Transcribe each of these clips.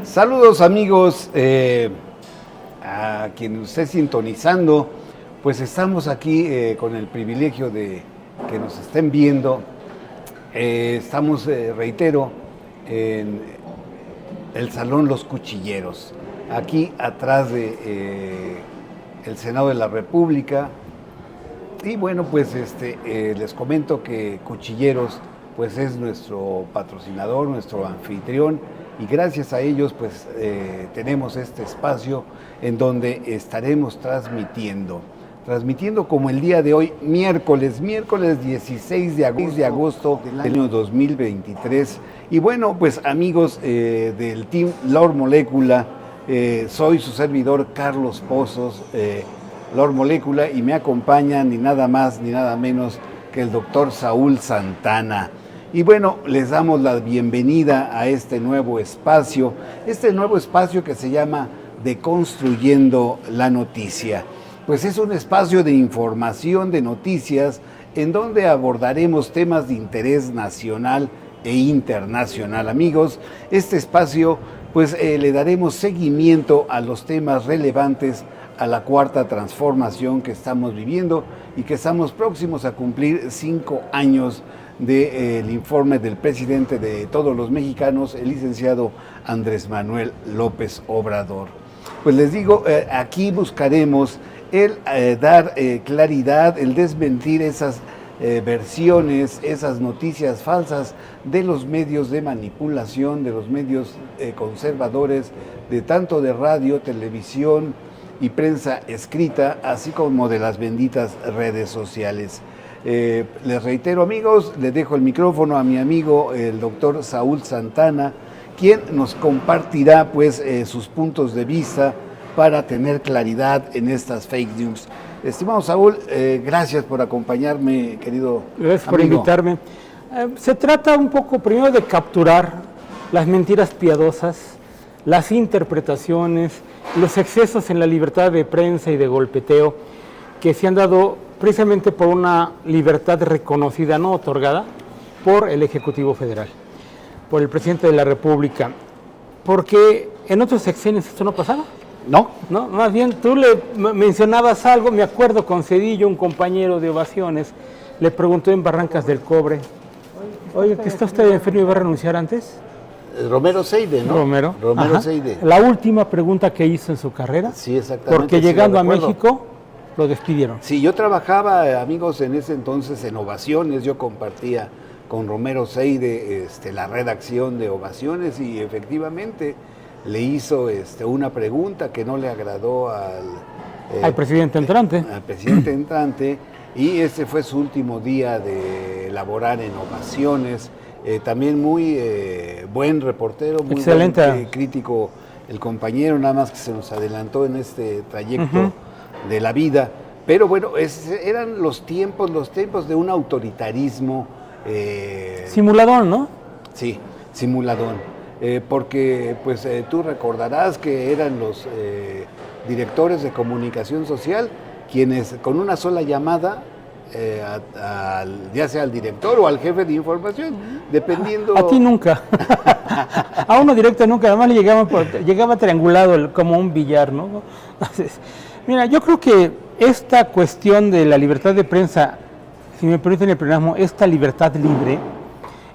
Saludos amigos, a quien esté sintonizando, pues estamos aquí con el privilegio de que nos estén viendo. Estamos, reitero, en el Salón Los Cuchilleros, aquí atrás de el Senado de la República. Y bueno, pues les comento que Cuchilleros pues es nuestro patrocinador, nuestro anfitrión, y gracias a ellos pues tenemos este espacio en donde estaremos transmitiendo como el día de hoy, miércoles 16 de agosto del año 2023. Y bueno, pues amigos del Team Lord Molecula, soy su servidor Carlos Pozos, Lord Molecula, y me acompaña ni nada más ni nada menos que el doctor Saúl Santana. Y bueno, les damos la bienvenida a este nuevo espacio que se llama Deconstruyendo la Noticia. Pues es un espacio de información, de noticias, en donde abordaremos temas de interés nacional e internacional. Amigos, este espacio pues le daremos seguimiento a los temas relevantes a la cuarta transformación que estamos viviendo y que estamos próximos a cumplir 5 años del informe del presidente de todos los mexicanos, el licenciado Andrés Manuel López Obrador. Pues les digo, aquí buscaremos el dar claridad, el desmentir esas versiones, esas noticias falsas de los medios de manipulación, de los medios conservadores, de tanto de radio, televisión y prensa escrita, así como de las benditas redes sociales. Les reitero, amigos, les dejo el micrófono a mi amigo el doctor Saúl Santana, quien nos compartirá pues sus puntos de vista para tener claridad en estas fake news. Estimado Saúl, gracias por acompañarme, querido Gracias amigo. por invitarme. Se trata un poco primero de capturar las mentiras piadosas, las interpretaciones, los excesos en la libertad de prensa y de golpeteo que se han dado precisamente por una libertad reconocida, no otorgada, por el Ejecutivo Federal, por el Presidente de la República. Porque en otros sexenios esto no pasaba. ¿No? No, más bien tú le mencionabas algo, me acuerdo con Cedillo, un compañero de Ovaciones, le preguntó en Barrancas del Cobre, oye, ¿que está usted enfermo y va a renunciar antes? Romero Seide, ¿no? Romero Seide. La última pregunta que hizo en su carrera. Sí, exactamente. Porque sí, llegando a México lo despidieron. Sí, yo trabajaba, amigos, en ese entonces en Ovaciones, yo compartía con Romero Seide la redacción de Ovaciones y efectivamente le hizo una pregunta que no le agradó al presidente entrante. Al presidente entrante, y ese fue su último día de laborar en Ovaciones. También muy buen reportero, muy excelente, buen crítico el compañero, nada más que se nos adelantó en este trayecto de la vida. Pero bueno, eran los tiempos de un autoritarismo. Simuladón, ¿no? Sí, simuladón. Porque pues tú recordarás que eran los directores de comunicación social quienes con una sola llamada, ya sea al director o al jefe de información, dependiendo... A ti nunca. A uno directo nunca, además le llegaba triangulado como un billar, ¿no? Entonces, mira, yo creo que esta cuestión de la libertad de prensa, si me permiten el pleonasmo, esta libertad libre,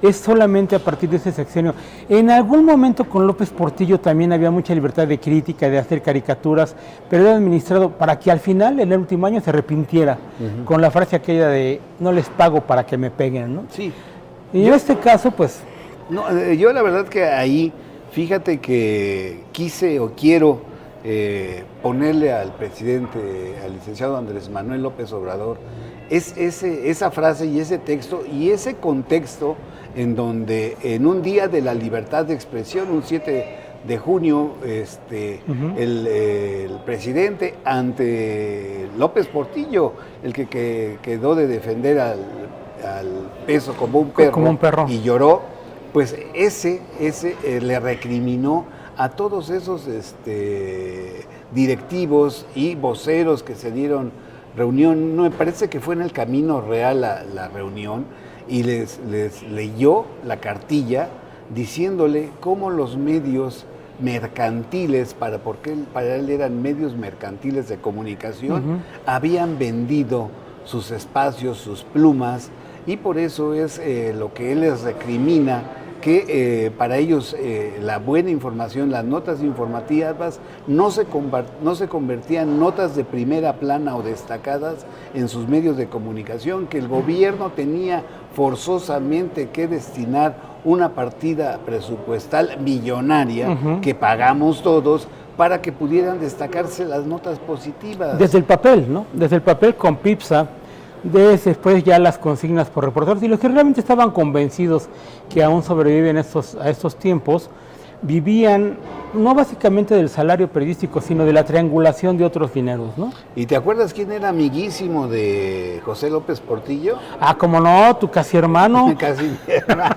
es solamente a partir de ese sexenio. En algún momento con López Portillo también había mucha libertad de crítica, de hacer caricaturas, pero era administrado para que al final, en el último año, se arrepintiera con la frase aquella de no les pago para que me peguen, ¿no? Sí. Y en este caso, pues... No, yo la verdad que ahí, fíjate que quise o quiero ponerle al presidente, al licenciado Andrés Manuel López Obrador, esa frase y ese texto y ese contexto en donde en un día de la libertad de expresión, un 7 de junio, el presidente ante López Portillo, el que quedó de defender al peso como un perro, y lloró, pues ese le recriminó a todos esos directivos y voceros que se dieron reunión, no me parece que fue en el Camino Real la reunión, y les leyó la cartilla diciéndole cómo los medios mercantiles, porque para él eran medios mercantiles de comunicación, habían vendido sus espacios, sus plumas, y por eso es lo que él les recrimina, que para ellos la buena información, las notas informativas no se convertían en notas de primera plana o destacadas en sus medios de comunicación, que el gobierno tenía forzosamente que destinar una partida presupuestal millonaria que pagamos todos para que pudieran destacarse las notas positivas. Desde el papel, ¿no? Desde el papel con Pipsa, después ya las consignas por reporteros, y los que realmente estaban convencidos que aún sobreviven a estos tiempos, vivían no básicamente del salario periodístico, sino de la triangulación de otros dineros, ¿no? ¿Y te acuerdas quién era amiguísimo de José López Portillo? Ah, cómo no, tu casi hermano. Casi mi hermano.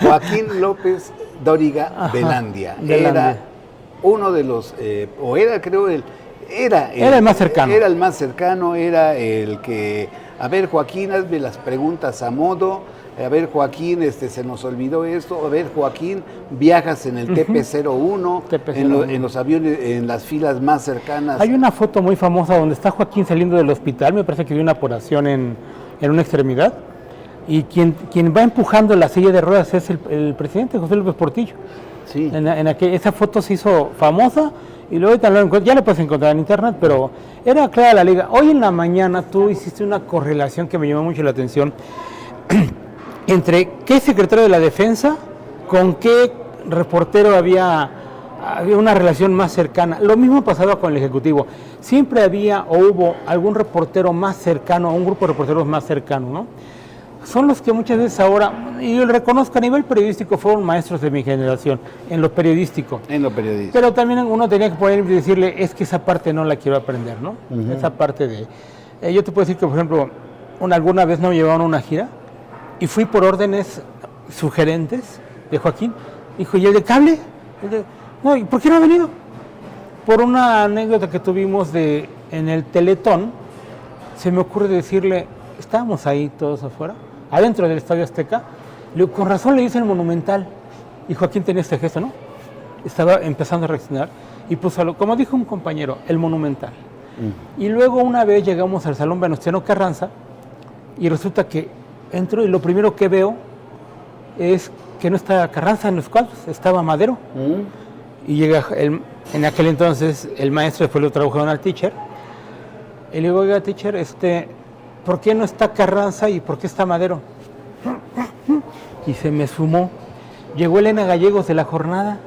Joaquín López Dóriga Velandia. Era uno de los, o era creo era el más cercano. Era el más cercano, era el que, a ver Joaquín, hazme las preguntas a modo, a ver Joaquín, se nos olvidó esto, a ver Joaquín, viajas en el TP-01, en los aviones, en las filas más cercanas. Hay una foto muy famosa donde está Joaquín saliendo del hospital, me parece que dio una operación en una extremidad, y quien va empujando la silla de ruedas es el presidente José López Portillo. Sí. Esa foto se hizo famosa, y luego ya la puedes encontrar en internet, pero era clara la liga. Hoy en la mañana tú hiciste una correlación que me llamó mucho la atención entre qué secretario de la Defensa con qué reportero había una relación más cercana. Lo mismo pasaba con el Ejecutivo. Siempre había o hubo algún reportero más cercano, un grupo de reporteros más cercano, ¿no? Son los que muchas veces ahora, y yo lo reconozco, a nivel periodístico fueron maestros de mi generación, en lo periodístico. En lo periodístico. Pero también uno tenía que poder decirle, es que esa parte no la quiero aprender, ¿no? Esa parte de... yo te puedo decir que, por ejemplo, alguna vez no me llevaron a una gira, y fui por órdenes sugerentes de Joaquín. Dijo, ¿y el de cable? No, ¿y por qué no ha venido? Por una anécdota que tuvimos en el Teletón, se me ocurre decirle, estábamos ahí todos afuera, adentro del Estadio Azteca, con razón le dicen Monumental. Y Joaquín tenía este gesto, ¿no? Estaba empezando a reaccionar y puso, como dijo un compañero, el Monumental. Y luego una vez llegamos al Salón Venustiano Carranza y resulta que entro y lo primero que veo es que no está Carranza en los cuadros, estaba Madero. Y llega, en aquel entonces, el maestro, después lo tradujeron al teacher, y le digo, oiga, teacher, ¿por qué no está Carranza y por qué está Madero? Y se me sumó. Llegó Elena Gallegos de La Jornada.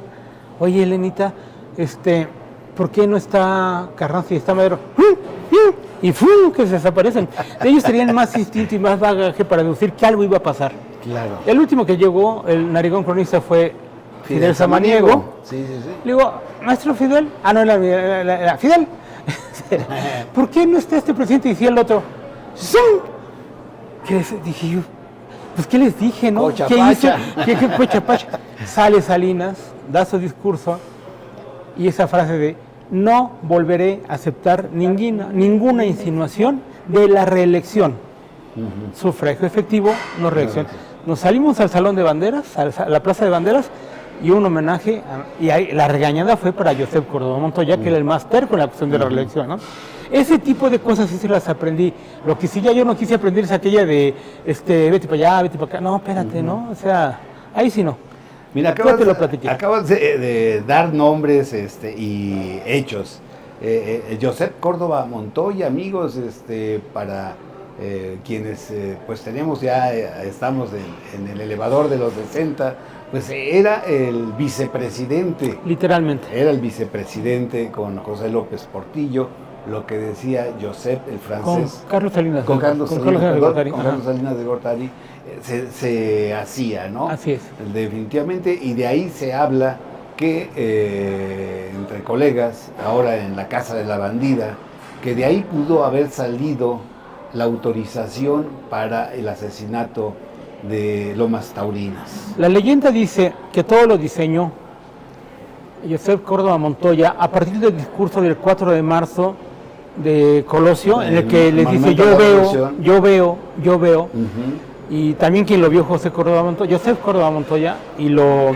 Oye, Elenita, ¿por qué no está Carranza y está Madero? Y ¡fum! Que se desaparecen. Ellos tenían más instinto y más bagaje para deducir que algo iba a pasar. Claro. El último que llegó, el narigón cronista, fue Fidel Samaniego. Sí. Le digo, maestro Fidel, era Fidel. ¿Por qué no está este presidente? Y decía el otro, ¡sí! Dije yo, pues ¿qué les dije, no? ¿Qué hizo? ¿Qué cochapacha? Sale Salinas, da su discurso y esa frase de no volveré a aceptar ninguna insinuación de la reelección. Sufragio efectivo, no reelección. Nos salimos al Salón de Banderas, a la Plaza de Banderas, y un homenaje, y ahí, la regañada fue para Josep Córdoba Montoya, que era el más terco en la cuestión de la reelección, ¿no? Ese tipo de cosas sí se las aprendí. Lo que sí ya yo no quise aprender es aquella de, vete para allá, vete para acá. No, espérate, ¿no? O sea, ahí sí no. Mira, acabas de dar nombres y hechos. Josep Córdoba Montoya, amigos, para quienes pues tenemos ya, estamos en el elevador de los 60, pues era el vicepresidente. Literalmente. Era el vicepresidente con José López Portillo, lo que decía Josep, el francés. Con Carlos Salinas. Con Carlos Salinas de Gortari. Se hacía, ¿no? Así es. Definitivamente, y de ahí se habla que entre colegas, ahora en la Casa de la Bandida, que de ahí pudo haber salido la autorización para el asesinato de Lomas Taurinas. La leyenda dice que todo lo diseñó Josep Córdoba Montoya a partir del discurso del 4 de marzo de Colosio, en el que les dice yo veo, y también quien lo vio Josep Córdoba Montoya, y lo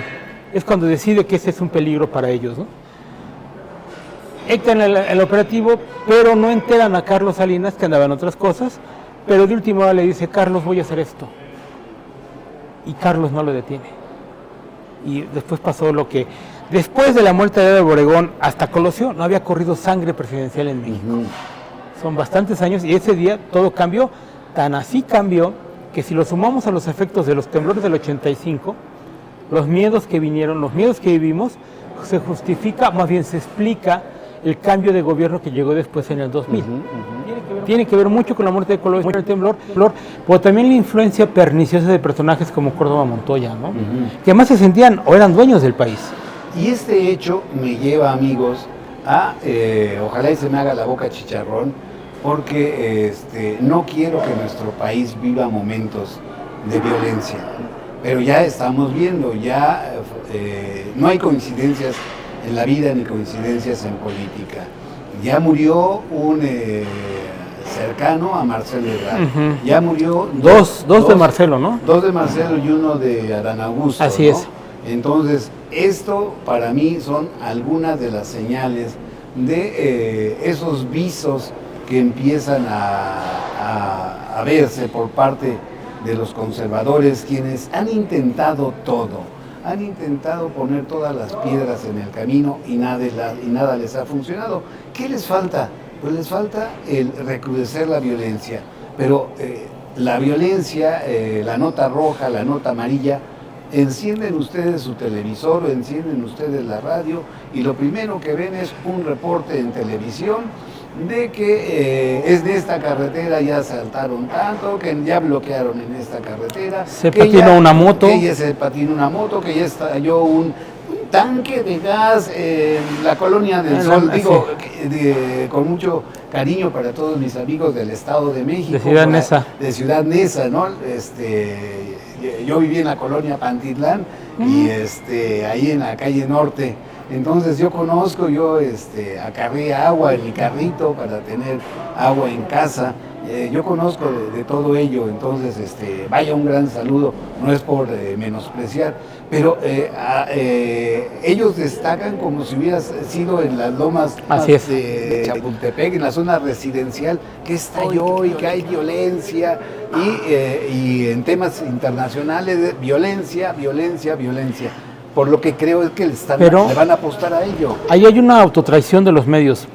es cuando decide que ese es un peligro para ellos, ¿no? Entran en el operativo, pero no enteran a Carlos Salinas, que andaba en otras cosas, pero de última hora le dice, Carlos, voy a hacer esto. Y Carlos no lo detiene. Y después pasó lo que, después de la muerte de Obregón hasta Colosio, no había corrido sangre presidencial en México. Son bastantes años y ese día todo cambió, tan así cambió, que si lo sumamos a los efectos de los temblores del 85, los miedos que vinieron, los miedos que vivimos, se justifica, más bien se explica el cambio de gobierno que llegó después en el 2000. Tiene que ver mucho con la muerte de Colosio, el temblor, pero también la influencia perniciosa de personajes como Córdoba Montoya, ¿no? Que además se sentían o eran dueños del país. Y este hecho me lleva, amigos, a, ojalá y se me haga la boca chicharrón, porque no quiero que nuestro país viva momentos de violencia, pero ya estamos viendo, ya no hay coincidencias en la vida ni coincidencias en política. Ya murió un cercano a Marcelo Ebrard. Ya murió dos de Marcelo, ¿no? Dos de Marcelo y uno de Adán Augusto. Así ¿no? es. Entonces, esto para mí son algunas de las señales de esos visos que empiezan a verse por parte de los conservadores, quienes han intentado todo. Han intentado poner todas las piedras en el camino y nada les ha funcionado. ¿Qué les falta? Pues les falta el recrudecer la violencia. Pero la violencia, la nota roja, la nota amarilla, encienden ustedes su televisor o encienden ustedes la radio y lo primero que ven es un reporte en televisión de que es de esta carretera, ya saltaron tanto, que ya bloquearon en esta carretera. Se patinó una moto. Que ya se patinó una moto, que ya estalló un tanque de gas en la Colonia del Sol. Digo, con mucho cariño para todos mis amigos del Estado de México. De Ciudad Neza. De Ciudad Neza, ¿no? Yo viví en la Colonia Pantitlán y ahí en la calle Norte. Entonces yo conozco, acarré agua en mi carrito para tener agua en casa. Yo conozco de todo ello, entonces vaya un gran saludo, no es por menospreciar, pero ellos destacan como si hubiera sido en las lomas de Chapultepec, en la zona residencial, que estalló y que hay violencia, y en temas internacionales, violencia. Por lo que creo es que le van a apostar a ello. Ahí hay una autotraición de los medios.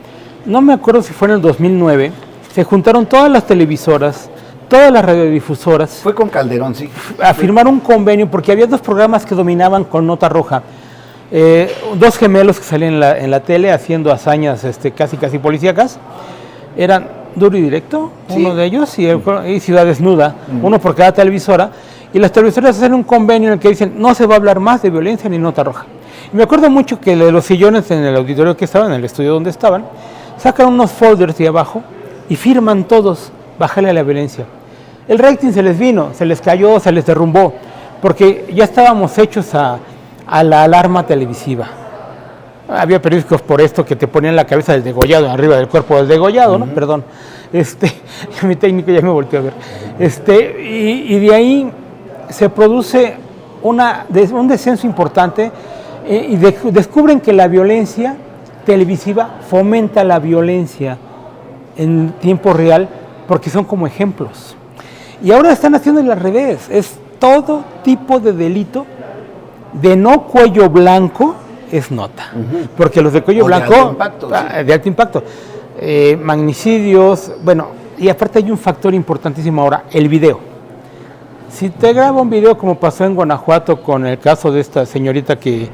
No me acuerdo si fue en el 2009, se juntaron todas las televisoras, todas las radiodifusoras. Fue con Calderón, sí. A firmar un convenio, porque había dos programas que dominaban con nota roja. Dos gemelos que salían en la tele haciendo hazañas casi policíacas. Eran Duro y Directo, sí, uno de ellos, y Ciudad Desnuda, uno por cada televisora. Y las televisoras hacen un convenio en el que dicen no se va a hablar más de violencia ni nota roja. Y me acuerdo mucho que de los sillones en el auditorio que estaban, en el estudio donde estaban, sacan unos folders de abajo y firman todos, bájale a la violencia. El rating se les vino, se les cayó, se les derrumbó, porque ya estábamos hechos a la alarma televisiva. Había periódicos por esto que te ponían la cabeza del degollado arriba del cuerpo del degollado, ¿no? Perdón. Mi técnico ya me volteó a ver. Y de ahí se produce un descenso importante y descubren que la violencia televisiva fomenta la violencia en tiempo real porque son como ejemplos. Y ahora están haciéndolo al revés, es todo tipo de delito de no cuello blanco es nota, porque los de cuello blanco de alto impacto, sí. De alto impacto, magnicidios, bueno, y aparte hay un factor importantísimo ahora, el video. Si te graba un video como pasó en Guanajuato con el caso de esta señorita que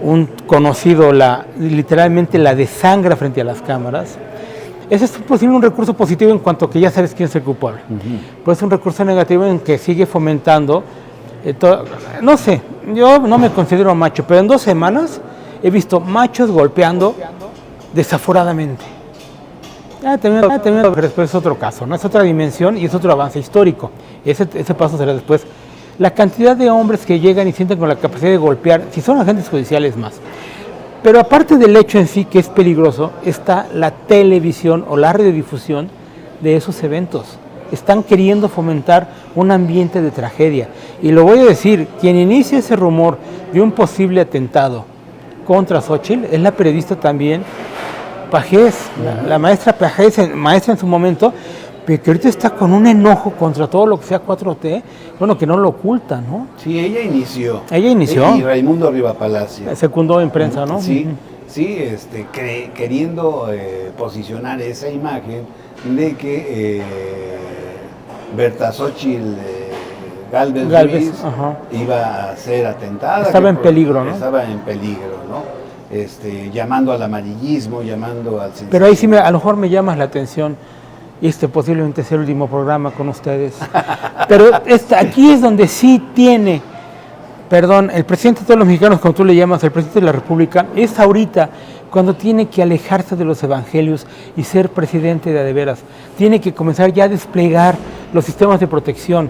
un conocido literalmente la desangra frente a las cámaras, ese es posible un recurso positivo en cuanto que ya sabes quién es el culpable. Pues es un recurso negativo en que sigue fomentando, no sé, yo no me considero macho, pero en 2 semanas he visto machos golpeando desaforadamente. Pero después es otro caso, ¿no? Es otra dimensión y es otro avance histórico. Ese paso será después. La cantidad de hombres que llegan y sienten con la capacidad de golpear, si son agentes judiciales más. Pero aparte del hecho en sí que es peligroso, está la televisión o la radiodifusión de esos eventos. están queriendo fomentar un ambiente de tragedia. Y lo voy a decir, quien inicia ese rumor de un posible atentado contra Xóchitl es la periodista también, Pajés, la maestra Pajés, maestra en su momento, pero que ahorita está con un enojo contra todo lo que sea 4T, bueno, que no lo oculta, ¿no? Sí, ella inició. Ella inició. Y Raimundo Rivapalacio. Secundó en prensa, ¿no? Sí, sí, queriendo posicionar esa imagen de que Berta Xóchitl Gálvez Ruiz iba a ser atentada. Estaba en peligro, ¿no? Estaba en peligro, ¿no? Llamando al amarillismo, llamando al... Pero ahí sí a lo mejor me llama la atención, y posiblemente sea el último programa con ustedes, pero aquí es donde sí tiene, perdón, el presidente de todos los mexicanos, como tú le llamas, el presidente de la República, es ahorita cuando tiene que alejarse de los evangelios y ser presidente de veras. Tiene que comenzar ya a desplegar los sistemas de protección,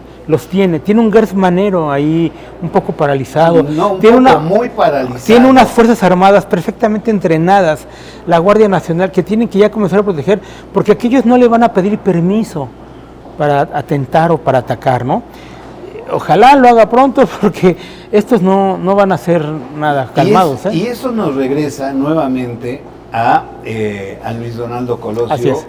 tiene un Gers Manero ahí un poco paralizado, muy paralizado. Tiene unas fuerzas armadas perfectamente entrenadas, la Guardia Nacional, que tienen que ya comenzar a proteger, porque aquellos no le van a pedir permiso para atentar o para atacar, ¿no? Ojalá lo haga pronto, porque estos no van a hacer nada calmados. Y eso nos regresa nuevamente a Luis Donaldo Colosio. Así es.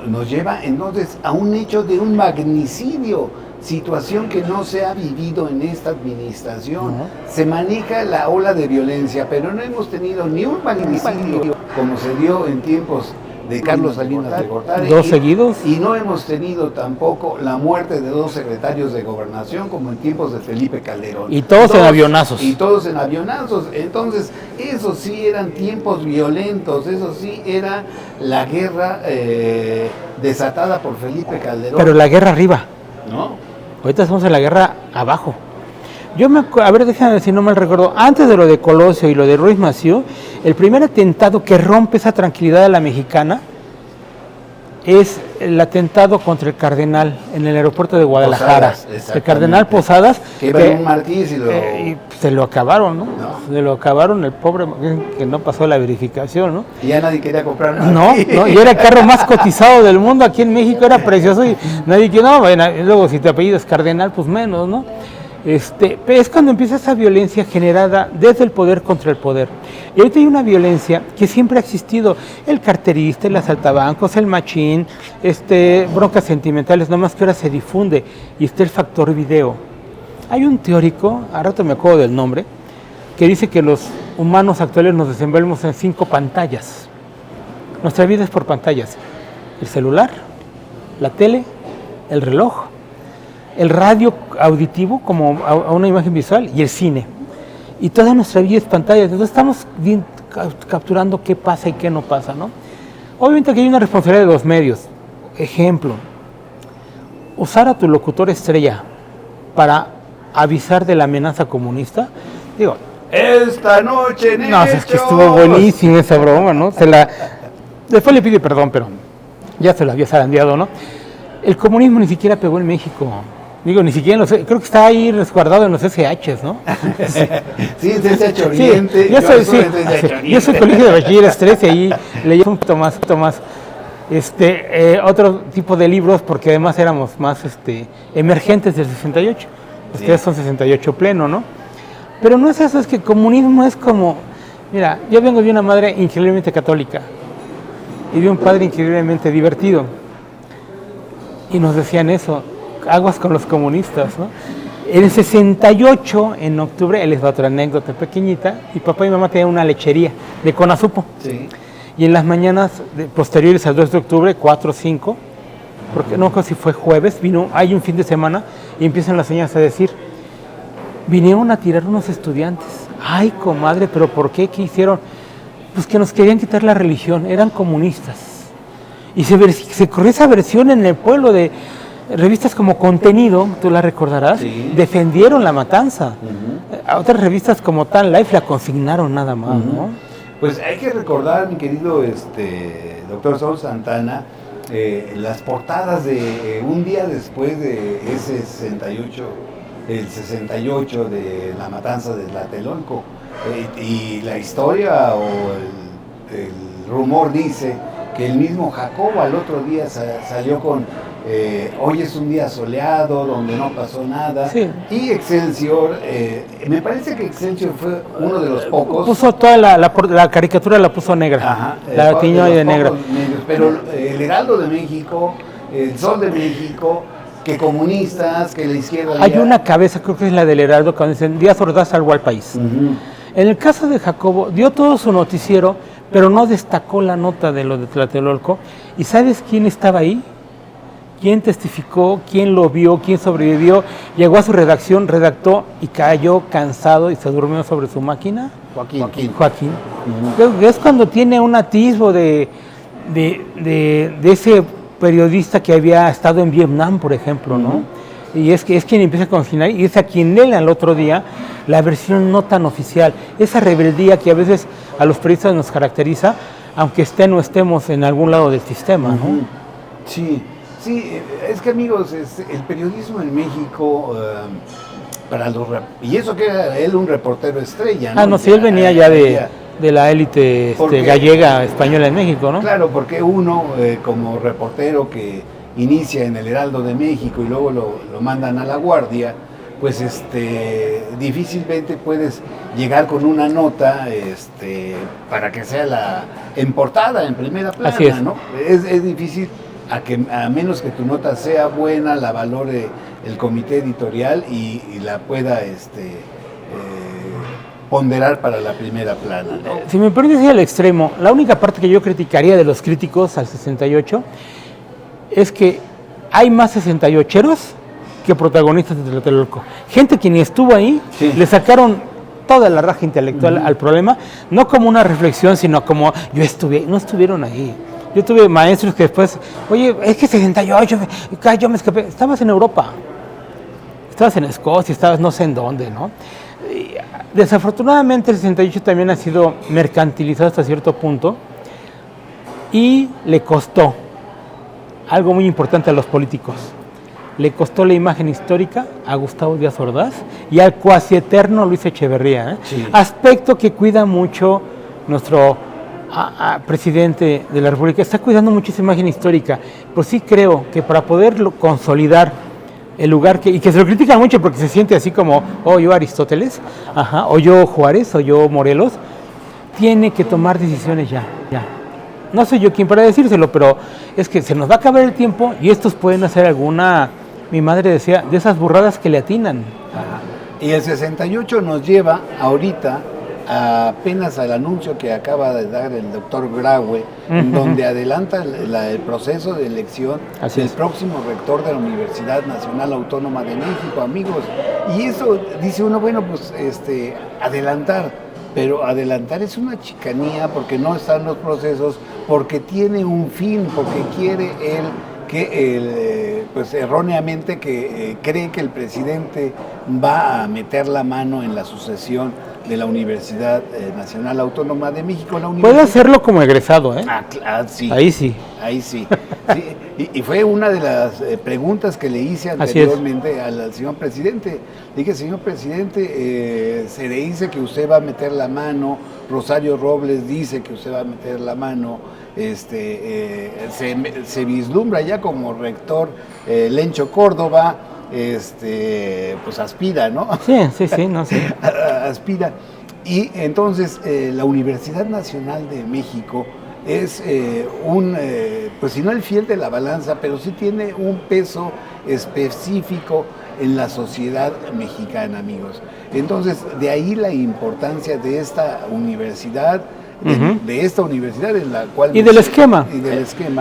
Nos lleva entonces a un hecho de un magnicidio, situación que no se ha vivido en esta administración. Se maneja la ola de violencia, pero no hemos tenido ni un magnicidio como se dio en tiempos de Carlos Salinas de Gortari. ¿Dos seguidos? Y no hemos tenido tampoco la muerte de 2 secretarios de gobernación como en tiempos de Felipe Calderón. Y todos en avionazos. Y todos en avionazos. Entonces, eso sí eran tiempos violentos, eso sí era la guerra desatada por Felipe Calderón. Pero la guerra arriba. ¿No? Ahorita estamos en la guerra abajo. A ver, déjame ver si no mal recuerdo, antes de lo de Colosio y lo de Ruiz Massieu, el primer atentado que rompe esa tranquilidad a la mexicana es el atentado contra el cardenal en el aeropuerto de Guadalajara. El cardenal Posadas. Que iba en un Martínez y se lo acabaron, ¿no? Se lo acabaron, el pobre que no pasó la verificación, ¿no? Y ya nadie quería comprar nada. No, y era el carro más cotizado del mundo aquí en México, era precioso y nadie quiere, no, bueno, luego si te apellidas cardenal, pues menos, ¿no? Es cuando empieza esa violencia generada desde el poder contra el poder. Y ahorita hay una violencia que siempre ha existido, el carterista, el asaltabancos, el machín, broncas sentimentales, nomás que ahora se difunde y está el factor video. Hay un teórico, a rato me acuerdo del nombre, que dice que los humanos actuales nos desenvolvemos en 5 pantallas. Nuestra vida es por pantallas: el celular, la tele, el reloj, el radio auditivo como a una imagen visual y el cine. Y toda nuestra vida es pantalla. Entonces estamos capturando qué pasa y qué no pasa, ¿no? Obviamente aquí hay una responsabilidad de los medios. Ejemplo, usar a tu locutor estrella para avisar de la amenaza comunista. Digo, esta noche en no, es que estuvo buenísima esa broma, ¿no? Después le pide perdón, pero ya se lo había zarandeado, ¿no? El comunismo ni siquiera pegó en México. Digo, ni siquiera, creo que está ahí resguardado en los SHs, ¿no? Sí, en SH Oriente. Sí, yo soy colegio de bachilleres 13, ahí leí un poquito más. Otro tipo de libros, porque además éramos más emergentes del 68. Ustedes son 68 pleno, ¿no? Pero no es eso, es que el comunismo es como... Mira, yo vengo de una madre increíblemente católica y de un padre increíblemente divertido. Y nos decían eso, aguas con los comunistas, ¿no? En el 68, en octubre, les va otra anécdota pequeñita, y papá y mamá tenían una lechería de Conazupo. Sí. Y en las mañanas posteriores al 2 de octubre, 4 o 5, porque no sé si fue jueves, hay un fin de semana, y empiezan las señoras a decir, vinieron a tirar unos estudiantes. Ay, comadre, ¿pero por qué? ¿Qué hicieron? Pues que nos querían quitar la religión, eran comunistas. Y se corrió esa versión en el pueblo de revistas como Contenido, tú la recordarás, sí. Defendieron la matanza. A otras revistas como Tan Life la consignaron nada más, ¿no? Pues hay que recordar, mi querido doctor Saúl Santana, las portadas de un día después de ese 68, el 68 de la matanza de Tlatelolco. Y la historia o el rumor dice que el mismo Jacobo al otro día salió con hoy es un día soleado, donde no pasó nada, sí. Y Excelsior, me parece que Excelsior fue uno de los pocos. Puso toda la caricatura, la puso negra, Ajá, la tiñó de negra. Medios, pero el Heraldo de México, el Sol de México, que comunistas, que la izquierda... Hay una cabeza, creo que es la del Heraldo, cuando dicen Díaz Ordaz salvó al país. En el caso de Jacobo, dio todo su noticiero, pero no destacó la nota de lo de Tlatelolco. ¿Y sabes quién estaba ahí? ¿Quién testificó? ¿Quién lo vio? ¿Quién sobrevivió? Llegó a su redacción, redactó y cayó cansado y se durmió sobre su máquina. Joaquín. Es cuando tiene un atisbo de ese periodista que había estado en Vietnam, por ejemplo, ¿no? Y es quien empieza a consignar, y es a quien lee al otro día la versión no tan oficial, esa rebeldía que a veces a los periodistas nos caracteriza, aunque no estemos en algún lado del sistema, ¿no? Sí, es que amigos, el periodismo en México, y eso que era él un reportero estrella, ¿no? Sí, él venía ya de la élite gallega, española en México, ¿no? Claro, porque uno como reportero que inicia en el Heraldo de México y luego lo mandan a La Guardia, pues difícilmente puedes llegar con una nota para que sea en portada, en primera plana. Así es. ¿No? Es difícil a menos que tu nota sea buena, la valore el comité editorial y la pueda ponderar para la primera plana, ¿no? Si me permites ir al extremo, la única parte que yo criticaría de los críticos al 68 es que hay más 68eros que protagonistas de Tlatelolco. Gente que ni estuvo ahí, sí, le sacaron toda la raja intelectual al problema, no como una reflexión, sino como yo estuve, no estuvieron ahí. Yo tuve maestros que después, oye, es que 68, yo me escapé. Estabas en Europa, estabas en Escocia, estabas no sé en dónde, ¿no? Y desafortunadamente el 68 también ha sido mercantilizado hasta cierto punto y le costó algo muy importante a los políticos. Le costó la imagen histórica a Gustavo Díaz Ordaz y al cuasi eterno Luis Echeverría, ¿eh? Sí. Aspecto que cuida mucho nuestro presidente de la República, está cuidando mucho esa imagen histórica. Pues sí creo que para poderlo consolidar el lugar y que se lo critican mucho porque se siente así como, yo Aristóteles, o yo Juárez, o yo Morelos, tiene que tomar decisiones ya. No soy yo quien para decírselo, pero es que se nos va a acabar el tiempo y estos pueden hacer alguna, mi madre decía, de esas burradas que le atinan. Y el 68 nos lleva ahorita apenas al anuncio que acaba de dar el doctor Graue, donde adelanta el proceso de elección del próximo rector de la Universidad Nacional Autónoma de México, amigos. Y eso dice uno, bueno, pues adelantar, pero adelantar es una chicanía porque no están los procesos, porque tiene un fin, porque quiere él que pues erróneamente cree que el presidente va a meter la mano en la sucesión de la Universidad Nacional Autónoma de México. Puede hacerlo como egresado, ¿eh? Sí. Ahí sí. Sí. Y fue una de las preguntas que le hice anteriormente al señor presidente. Le dije, señor presidente, se le dice que usted va a meter la mano, Rosario Robles dice que usted va a meter la mano, se vislumbra ya como rector Lencho Córdoba, pues aspira, ¿no? Sí, no sé. Aspira. Y entonces la Universidad Nacional de México es pues si no el fiel de la balanza, pero sí tiene un peso específico en la sociedad mexicana, amigos. Entonces, de ahí la importancia de esta universidad, de esta universidad en la cual... Y del esquema.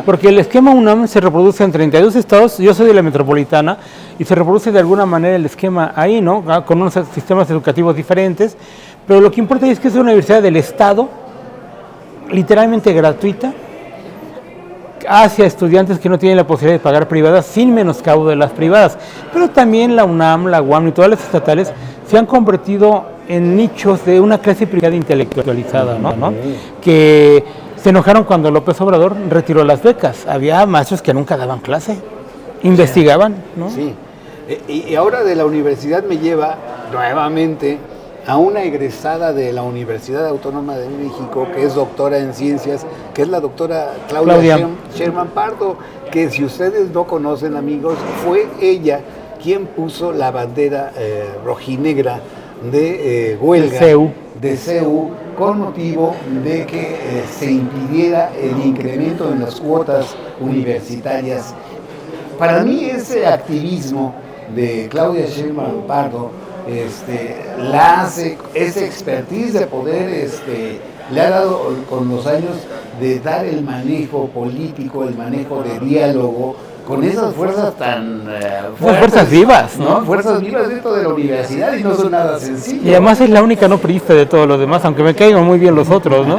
Porque el esquema UNAM se reproduce en 32 estados, yo soy de la metropolitana, y se reproduce de alguna manera el esquema ahí, ¿no? Con unos sistemas educativos diferentes, pero lo que importa es que es una universidad del estado, literalmente gratuita, hacia estudiantes que no tienen la posibilidad de pagar privadas, sin menoscabo de las privadas. Pero también la UNAM, la UAM y todas las estatales se han convertido en nichos de una clase privada intelectualizada, ¿no? Que se enojaron cuando López Obrador retiró las becas. Había maestros que nunca daban clase, investigaban, ¿no? Sí. Y ahora de la universidad me lleva nuevamente a una egresada de la Universidad Autónoma de México, que es doctora en ciencias, que es la doctora Claudia Sherman Pardo, que si ustedes no conocen, amigos, fue ella quien puso la bandera rojinegra de huelga de CEU con motivo de que se impidiera el incremento en las cuotas universitarias. Para mí ese activismo de Claudia Sheinbaum Pardo la hace, esa expertise de poder, le ha dado con los años de dar el manejo político, el manejo de diálogo con esas fuerzas tan fuertes, fuerzas vivas, ¿no? Fuerzas vivas dentro de la universidad y no son nada sencillo. Y además es la única no priista de todos los demás, aunque me caigan muy bien los otros, ¿no?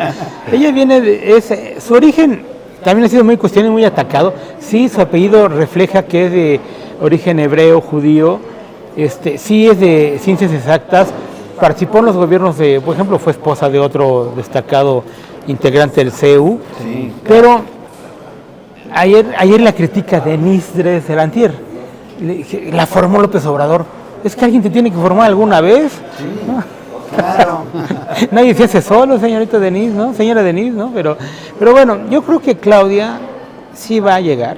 Ella viene de su origen también ha sido muy cuestionado y muy atacado. Sí, su apellido refleja que es de origen hebreo, judío. Sí es de ciencias exactas. Participó en los gobiernos de, por ejemplo, fue esposa de otro destacado integrante del CEU. Sí, claro. Pero ayer la critica Denise Dresser, antier, la formó López Obrador. Es que alguien te tiene que formar alguna vez. Sí, claro. Nadie se hace solo, señorita Denise, ¿no? Señora Denise, ¿no? Pero bueno, yo creo que Claudia sí va a llegar,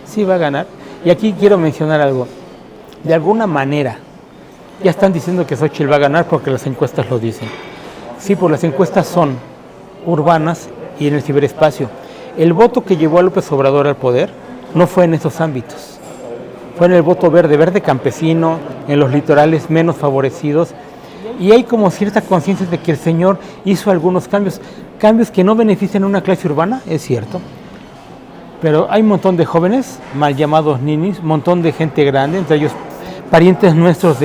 sí va a ganar. Y aquí quiero mencionar algo. De alguna manera, ya están diciendo que Xóchitl va a ganar porque las encuestas lo dicen. Sí, pues las encuestas son urbanas y en el ciberespacio. El voto que llevó a López Obrador al poder no fue en esos ámbitos. Fue en el voto verde campesino, en los litorales menos favorecidos. Y hay como cierta conciencia de que el señor hizo algunos cambios que no benefician a una clase urbana, es cierto. Pero hay un montón de jóvenes, mal llamados ninis, un montón de gente grande, entre ellos parientes nuestros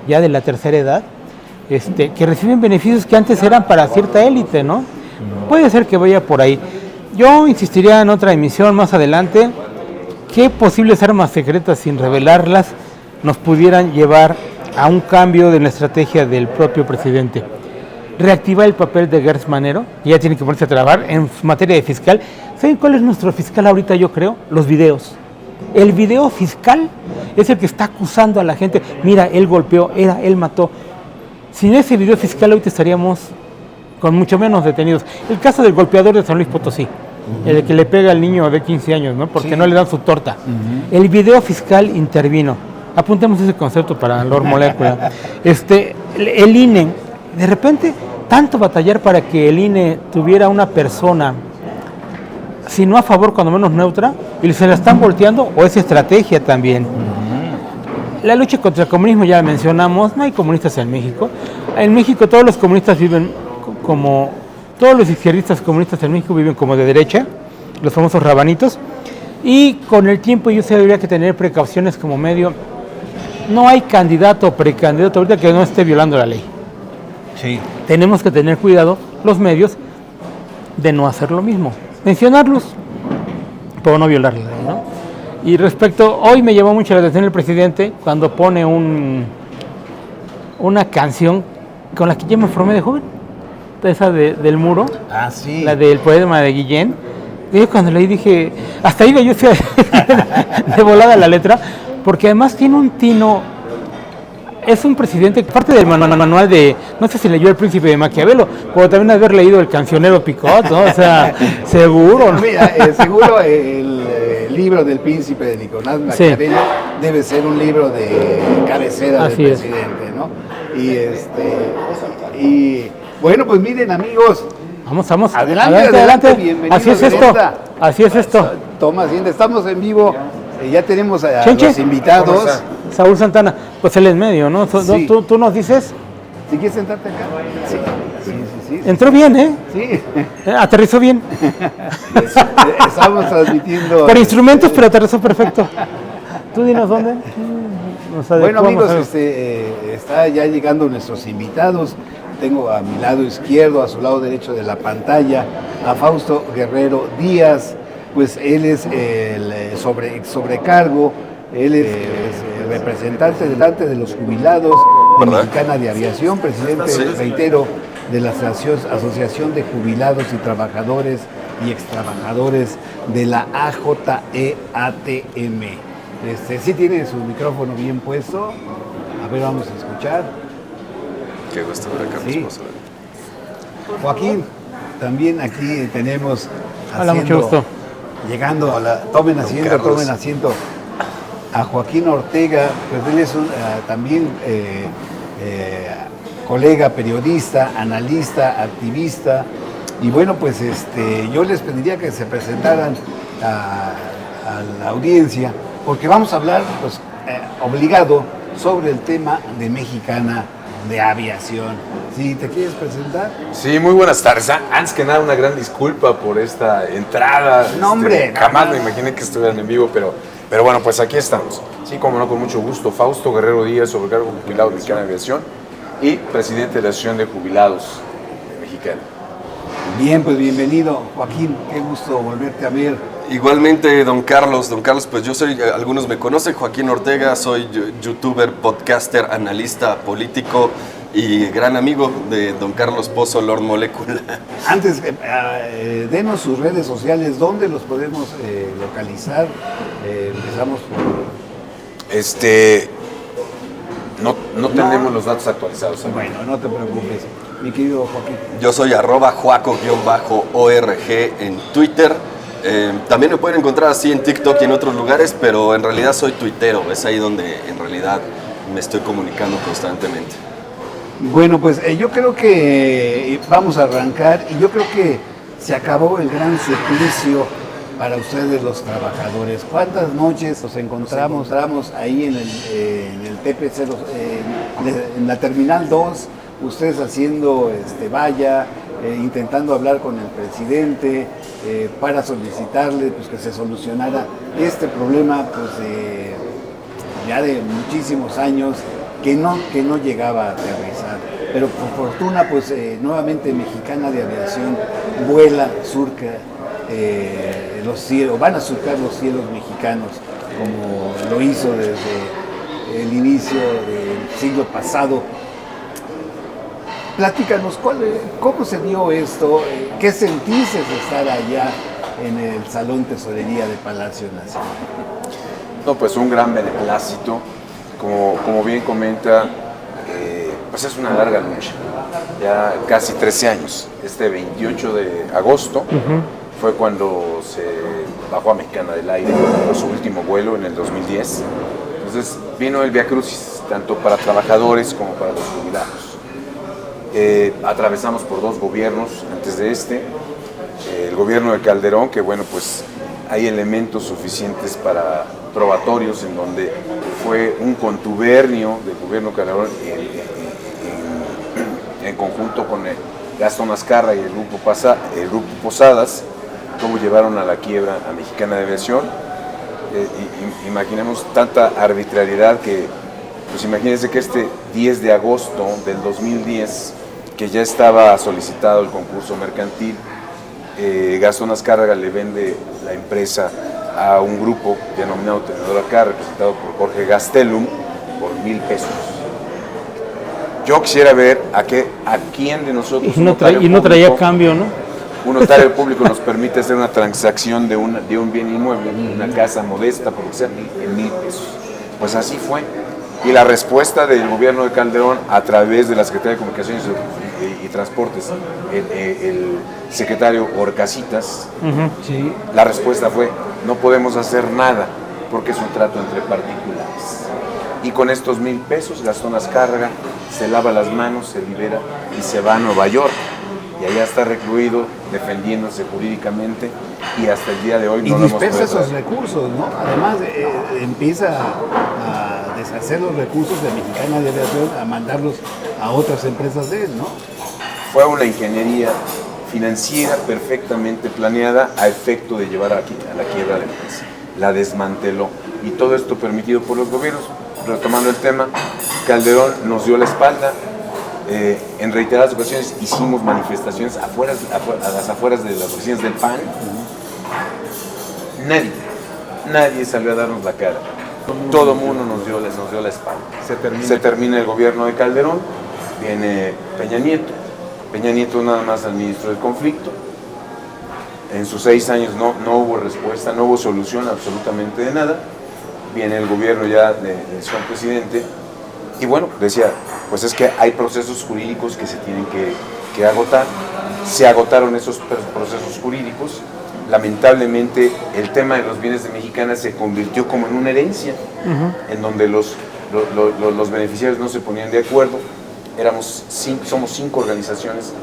ya de la tercera edad, que reciben beneficios que antes eran para cierta élite, ¿no? Puede ser que vaya por ahí. Yo insistiría en otra emisión más adelante, qué posibles armas secretas sin revelarlas nos pudieran llevar a un cambio de la estrategia del propio presidente. Reactivar el papel de Gertz Manero, ya tiene que ponerse a trabajar en materia de fiscal. ¿Saben cuál es nuestro fiscal ahorita, yo creo? Los videos. El video fiscal es el que está acusando a la gente. Mira, él golpeó, él mató. Sin ese video fiscal ahorita estaríamos con mucho menos detenidos. El caso del golpeador de San Luis Potosí, el que le pega al niño de 15 años, ¿no? Porque no le dan su torta. El video fiscal intervino. Apuntemos ese concepto para Lord Molecula. El INE, de repente, tanto batallar para que el INE tuviera una persona, si no a favor, cuando menos neutra, y se la están volteando, o es estrategia también. La lucha contra el comunismo ya la mencionamos, no hay comunistas en México. En México todos los comunistas viven como, todos los izquierdistas comunistas en México viven como de derecha, los famosos rabanitos, y con el tiempo yo sé habría que tener precauciones como medio. No hay candidato o precandidato ahorita que no esté violando la ley. Sí. Tenemos que tener cuidado, los medios, de no hacer lo mismo. Mencionarlos, pero no violar la ley, ¿no? Y respecto, hoy me llamó mucho la atención el presidente cuando pone una canción con la que yo me formé de joven, esa del muro, Sí. la del poema de Guillén. Y yo cuando leí dije, hasta iba yo de volada la letra, porque además tiene un tino, es un presidente, parte del manual de, no sé si leyó El Príncipe de Maquiavelo, o también haber leído El Cancionero Picot, ¿no? O sea, seguro, ¿no? Mira, seguro el libro del Príncipe de Nicolás Maquiavelo debe ser un libro de cabecera del presidente, ¿no? Y bueno, pues miren, amigos. Vamos. Adelante. Bienvenidos. Así es esto. Toma asiento, estamos en vivo. Ya tenemos a los invitados. Saúl Santana, pues él es medio, ¿no? Sí. ¿Tú nos dices? ¿Sí quieres sentarte acá? Sí. Entró bien, ¿eh? Sí. Aterrizó bien. Estamos transmitiendo. Por instrumentos, pero aterrizó perfecto. ¿Tú dinos dónde? Bueno, amigos, está ya llegando nuestros invitados. Tengo a mi lado izquierdo, a su lado derecho de la pantalla, a Fausto Guerrero Díaz. Pues él es el sobrecargo, él es representante delante de los jubilados de Mexicana de Aviación, presidente, reitero, de la Asociación de Jubilados y Trabajadores y Extrabajadores de la AJEATM. Sí tiene su micrófono bien puesto. A ver, vamos a escuchar. Qué gusto ver a Carlos Sí. Pozo. Joaquín, también aquí tenemos Hola, mucho gusto. llegando a la... Tomen asiento a Joaquín Ortega, pues él es también colega, periodista, analista, activista, y bueno, pues yo les pediría que se presentaran a la audiencia, porque vamos a hablar, pues, obligado sobre el tema de Mexicana de Aviación. ¿Sí te quieres presentar? Sí, muy buenas tardes. Antes que nada, una gran disculpa por esta entrada. No, hombre, jamás nada. me imaginé que estuvieran en vivo, pero bueno, pues aquí estamos. Sí, como no, con mucho gusto. Fausto Guerrero Díaz, sobrecargo jubilado de Mexicana de Aviación y presidente de la Asociación de Jubilados Mexicana. Bien, pues bienvenido, Joaquín. Qué gusto volverte a ver. Igualmente, don Carlos, pues yo soy, algunos me conocen, Joaquín Ortega, soy youtuber, podcaster, analista político y gran amigo de don Carlos Pozo, Lord Molecula. Antes, denos sus redes sociales, ¿dónde los podemos localizar? Empezamos por... No tenemos los datos actualizados. ¿Sabes? Bueno, no te preocupes, mi querido Joaquín. Yo soy @Joaco_ORG en Twitter. También me pueden encontrar así en TikTok y en otros lugares, pero en realidad soy tuitero, es ahí donde en realidad me estoy comunicando constantemente. Bueno, pues yo creo que vamos a arrancar y yo creo que se acabó el gran suplicio para ustedes los trabajadores. ¿Cuántas noches nos encontramos ahí en el TP0, en la Terminal 2, ustedes haciendo valla, intentando hablar con el presidente para solicitarle pues, que se solucionara este problema pues, ya de muchísimos años que no llegaba a aterrizar? Pero por fortuna, pues nuevamente Mexicana de Aviación vuela, surca los cielos, van a surcar los cielos mexicanos, como lo hizo desde el inicio del siglo pasado. Platícanos, ¿cómo se dio esto? ¿Qué sentiste de estar allá en el Salón Tesorería de Palacio Nacional? No, pues un gran beneplácito. Como bien comenta, pues es una larga lucha. Ya casi 13 años. Este 28 de agosto fue cuando se bajó a Mexicana del aire por su último vuelo en el 2010. Entonces vino el viacrucis, tanto para trabajadores como para los jubilados. Atravesamos por dos gobiernos antes de el gobierno de Calderón, que bueno, pues hay elementos suficientes para probatorios en donde fue un contubernio del gobierno de Calderón en conjunto con el Gastón Azcarra y el grupo Posadas, cómo llevaron a la quiebra a Mexicana de Aviación. Imaginemos tanta arbitrariedad que, pues imagínense que este 10 de agosto del 2010, que ya estaba solicitado el concurso mercantil, Gastón Azcárraga le vende la empresa a un grupo denominado Tenedor Acá, representado por Jorge Gastelum, por 1,000 pesos. Yo quisiera ver a quién de nosotros... Y no traía cambio, ¿no? Un notario público nos permite hacer una transacción de un bien inmueble, una casa modesta, por lo que sea, en 1,000 pesos. Pues así fue. Y la respuesta del gobierno de Calderón, a través de la Secretaría de Comunicaciones y Transportes, el secretario Orcasitas, Sí. la respuesta fue: no podemos hacer nada porque es un trato entre particulares. Y con estos 1,000 pesos, Gastón Azcárraga se lava las manos, se libera y se va a Nueva York. Y allá está recluido, defendiéndose jurídicamente, y hasta el día de hoy no lo hemos podido dispersa esos traer. recursos, ¿no? Además, empieza a deshacer los recursos de Mexicana de Aviación, a mandarlos a otras empresas de él, ¿no? Fue una ingeniería financiera perfectamente planeada a efecto de llevar a la quiebra de la empresa. La desmanteló. Y todo esto permitido por los gobiernos. Retomando el tema, Calderón nos dio la espalda. En reiteradas ocasiones hicimos manifestaciones a las afueras de las oficinas del PAN. Nadie salió a darnos la cara. Todo el mundo nos dio la espalda. Se termina el gobierno de Calderón, viene Peña Nieto. Peña Nieto nada más administró el conflicto. En sus 6 años no hubo respuesta, no hubo solución absolutamente de nada. Viene el gobierno ya del señor presidente Y bueno, decía, pues es que hay procesos jurídicos que se tienen que agotar. Se agotaron esos procesos jurídicos. Lamentablemente, el tema de los bienes de Mexicana se convirtió como en una herencia, en donde los beneficiarios no se ponían de acuerdo. Somos 5 organizaciones,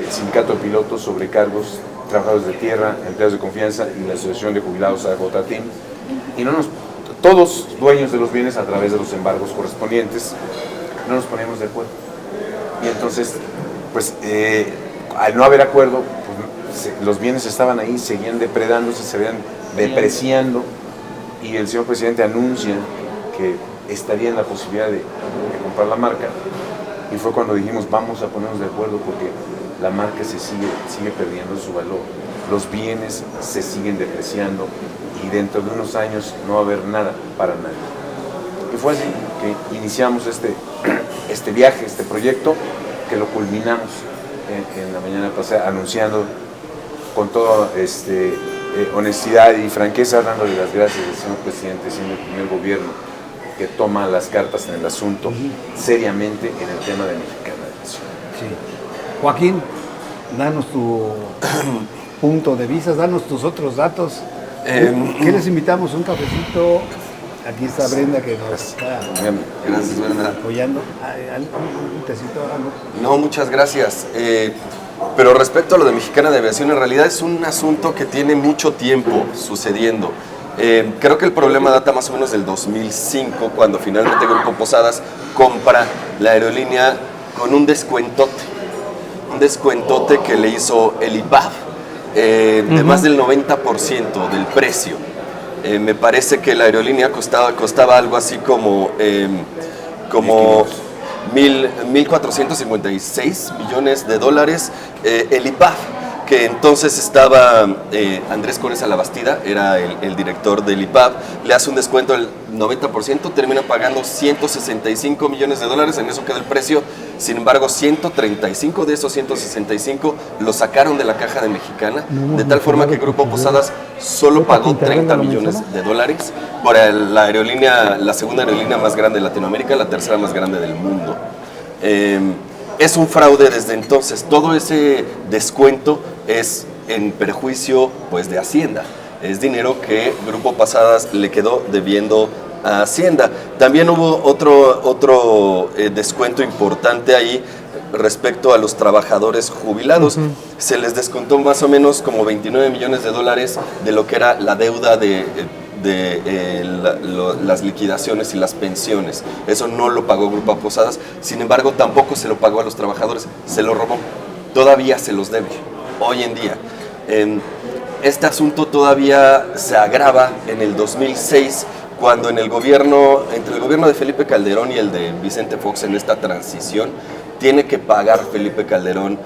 Sindicato de Pilotos, Sobrecargos, Trabajadores de Tierra, Empleados de Confianza y la Asociación de Jubilados Agotatim. Y todos dueños de los bienes a través de los embargos correspondientes, no nos poníamos de acuerdo. Y entonces, pues, al no haber acuerdo, pues, los bienes estaban ahí, seguían depredándose, se veían depreciando, y el señor presidente anuncia que estaría en la posibilidad de comprar la marca, y fue cuando dijimos, vamos a ponernos de acuerdo porque la marca se sigue perdiendo su valor, los bienes se siguen depreciando, y dentro de unos años no va a haber nada para nadie. Y fue así que iniciamos este viaje, este proyecto, que lo culminamos en la mañana pasada, anunciando con toda honestidad y franqueza, dándole las gracias al señor presidente, siendo el primer gobierno que toma las cartas en el asunto seriamente en el tema de Mexicana de Aviación. Sí. Joaquín, danos tu punto de vista, danos tus otros datos. ¿Qué les invitamos? ¿Un cafecito? Aquí está Brenda que nos está Gracias, Brenda. apoyando. ¿Un tecito? ¿Algo? No, muchas gracias. Pero respecto a lo de Mexicana de Aviación, en realidad es un asunto que tiene mucho tiempo sucediendo. Creo que el problema data más o menos del 2005, cuando finalmente Grupo Posadas compra la aerolínea con un descuentote que le hizo el IPAF, de más del 90% del precio. Me parece que la aerolínea costaba algo así como 1.456 millones de dólares. El IPAF, que entonces estaba Andrés Conesa Labastida, era el director del IPAF, le hace un descuento del 90%, termina pagando 165 millones de dólares, en eso quedó el precio. Sin embargo, 135 de esos 165 lo sacaron de la caja de Mexicana, de tal forma que Grupo Posadas solo pagó 30 millones de dólares por la aerolínea, la segunda aerolínea más grande de Latinoamérica, la tercera más grande del mundo. Es un fraude desde entonces. Todo ese descuento es en perjuicio, pues, de Hacienda. Es dinero que Grupo Posadas le quedó debiendo a Hacienda. También hubo otro descuento importante ahí respecto a los trabajadores jubilados. Se les descontó más o menos como 29 millones de dólares de lo que era la deuda de las liquidaciones y las pensiones. Eso no lo pagó Grupo Posadas, sin embargo tampoco se lo pagó a los trabajadores, se lo robó. Todavía se los debe, hoy en día. Este asunto todavía se agrava en el 2006, cuando entre el gobierno de Felipe Calderón y el de Vicente Fox, en esta transición, tiene que pagar Felipe Calderón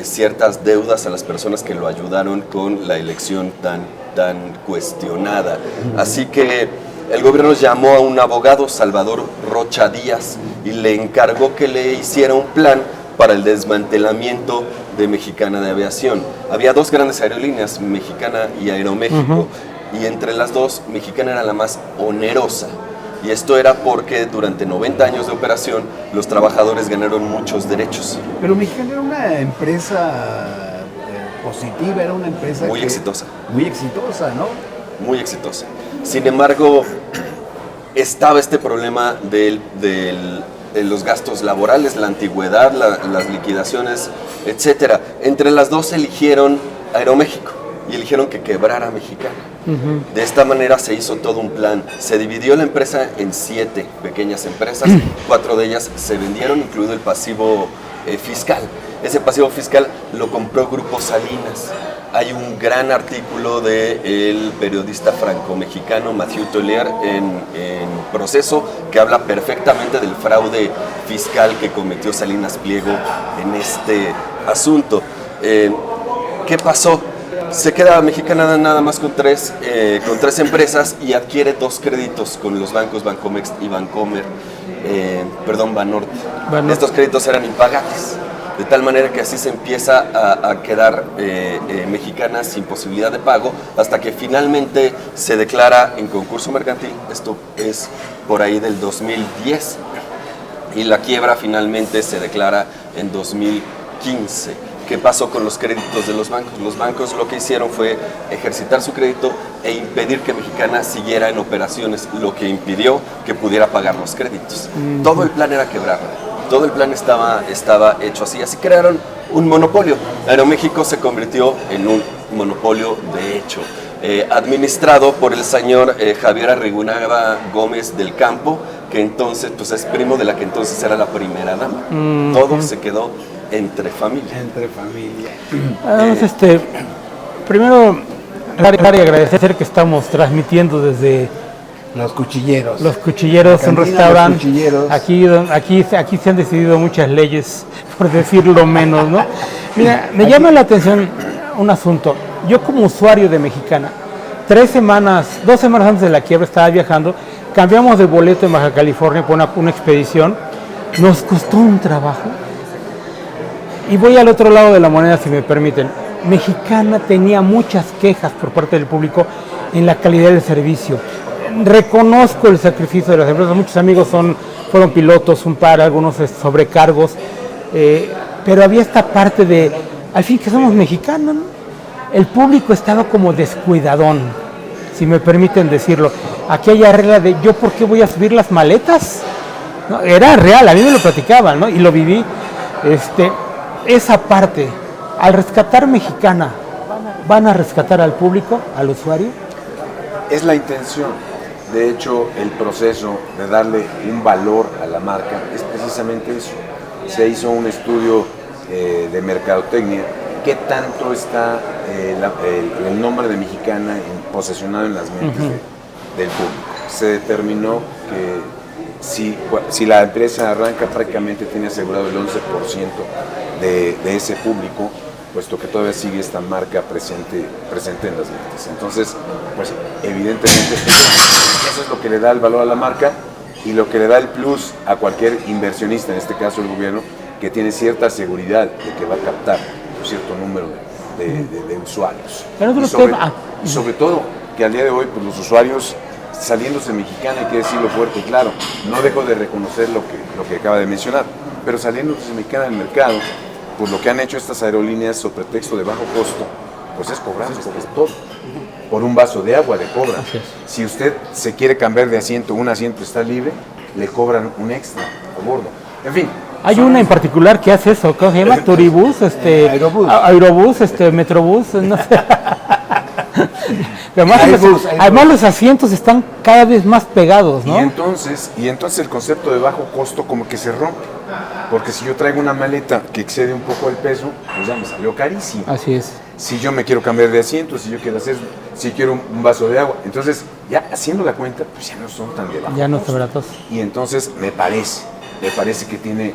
ciertas deudas a las personas que lo ayudaron con la elección tan cuestionada. Así que el gobierno llamó a un abogado, Salvador Rocha Díaz, y le encargó que le hiciera un plan para el desmantelamiento de Mexicana de Aviación. Había 2 grandes aerolíneas, Mexicana y Aeroméxico, y entre las dos, Mexicana era la más onerosa. Y esto era porque durante 90 años de operación, los trabajadores ganaron muchos derechos. Pero Mexicana era una empresa positiva, era una empresa muy exitosa. Muy exitosa, ¿no? Muy exitosa. Sin embargo, estaba este problema de los gastos laborales, la antigüedad, las liquidaciones, etc. Entre las dos eligieron Aeroméxico y eligieron que quebrara Mexicana. De esta manera se hizo todo un plan. Se dividió la empresa en 7 pequeñas empresas, 4 de ellas se vendieron, incluido el pasivo fiscal. Ese pasivo fiscal lo compró Grupo Salinas. Hay un gran artículo del periodista franco-mexicano Mathieu Tollier en Proceso, que habla perfectamente del fraude fiscal que cometió Salinas Pliego en este asunto. ¿Qué pasó? Se queda Mexicana nada más con tres empresas y adquiere 2 créditos con los bancos Bancomext y Banorte. Estos créditos eran impagables, de tal manera que así se empieza a quedar Mexicana sin posibilidad de pago, hasta que finalmente se declara en concurso mercantil. Esto es por ahí del 2010. y la quiebra finalmente se declara en 2015. ¿Qué pasó con los créditos de los bancos? Los bancos lo que hicieron fue ejercitar su crédito e impedir que Mexicana siguiera en operaciones, lo que impidió que pudiera pagar los créditos. Todo el plan era quebrarla. Todo el plan estaba hecho así. Así crearon un monopolio. Aeroméxico se convirtió en un monopolio de hecho, administrado por el señor Javier Arrigunaga Gómez del Campo, que entonces pues, es primo de la que entonces era la primera dama. Todo se quedó entre familia. Entre familia. Primero, y agradecer que estamos transmitiendo desde Los cuchilleros. Los Cuchilleros, un Cantina restaurante. Los Cuchilleros. Aquí se han decidido muchas leyes, por decirlo menos, ¿no? Mira, me llama la atención un asunto. Yo como usuario de Mexicana, 2 semanas antes de la quiebra estaba viajando, cambiamos de boleto en Baja California por una expedición, nos costó un trabajo. Y voy al otro lado de la moneda, si me permiten. Mexicana tenía muchas quejas por parte del público en la calidad del servicio. Reconozco el sacrificio de las empresas, muchos amigos fueron pilotos, un par, algunos sobrecargos, pero había esta parte de, al fin que somos mexicanos, ¿no? El público estaba como descuidadón, si me permiten decirlo. Aquella regla de, ¿yo por qué voy a subir las maletas? ¿No? Era real, a mí me lo platicaban, ¿no? Y lo viví. Esa parte, al rescatar Mexicana, ¿van a rescatar al público, al usuario? Es la intención. De hecho, el proceso de darle un valor a la marca es precisamente eso. Se hizo un estudio de mercadotecnia. ¿Qué tanto está el nombre de Mexicana posesionado en las mentes del público? Se determinó que si la empresa arranca, prácticamente tiene asegurado el 11% de ese público, puesto que todavía sigue esta marca presente en las mentes. Entonces, pues evidentemente eso es lo que le da el valor a la marca y lo que le da el plus a cualquier inversionista, en este caso el gobierno, que tiene cierta seguridad de que va a captar un cierto número de usuarios. Y sobre todo que al día de hoy pues, los usuarios saliéndose Mexicana, hay que decirlo fuerte y claro, no dejo de reconocer lo que acaba de mencionar, pero saliéndose Mexicana del mercado, pues lo que han hecho estas aerolíneas sobre pretexto de bajo costo, pues es cobrarles por todo. Por un vaso de agua le cobran. Si usted se quiere cambiar de asiento, un asiento está libre, le cobran un extra a bordo. En fin. Hay una en particular que hace eso, ¿cómo se llama? Turibús, Aerobús, Metrobús, no sé. Además los asientos están cada vez más pegados, ¿no? Y entonces el concepto de bajo costo como que se rompe. Porque si yo traigo una maleta que excede un poco el peso, pues ya me salió carísimo. Así es. Si yo me quiero cambiar de asiento, si quiero un vaso de agua, entonces ya haciendo la cuenta, pues ya no son tan de bajo ya no costo. son baratos. Y entonces me parece que tiene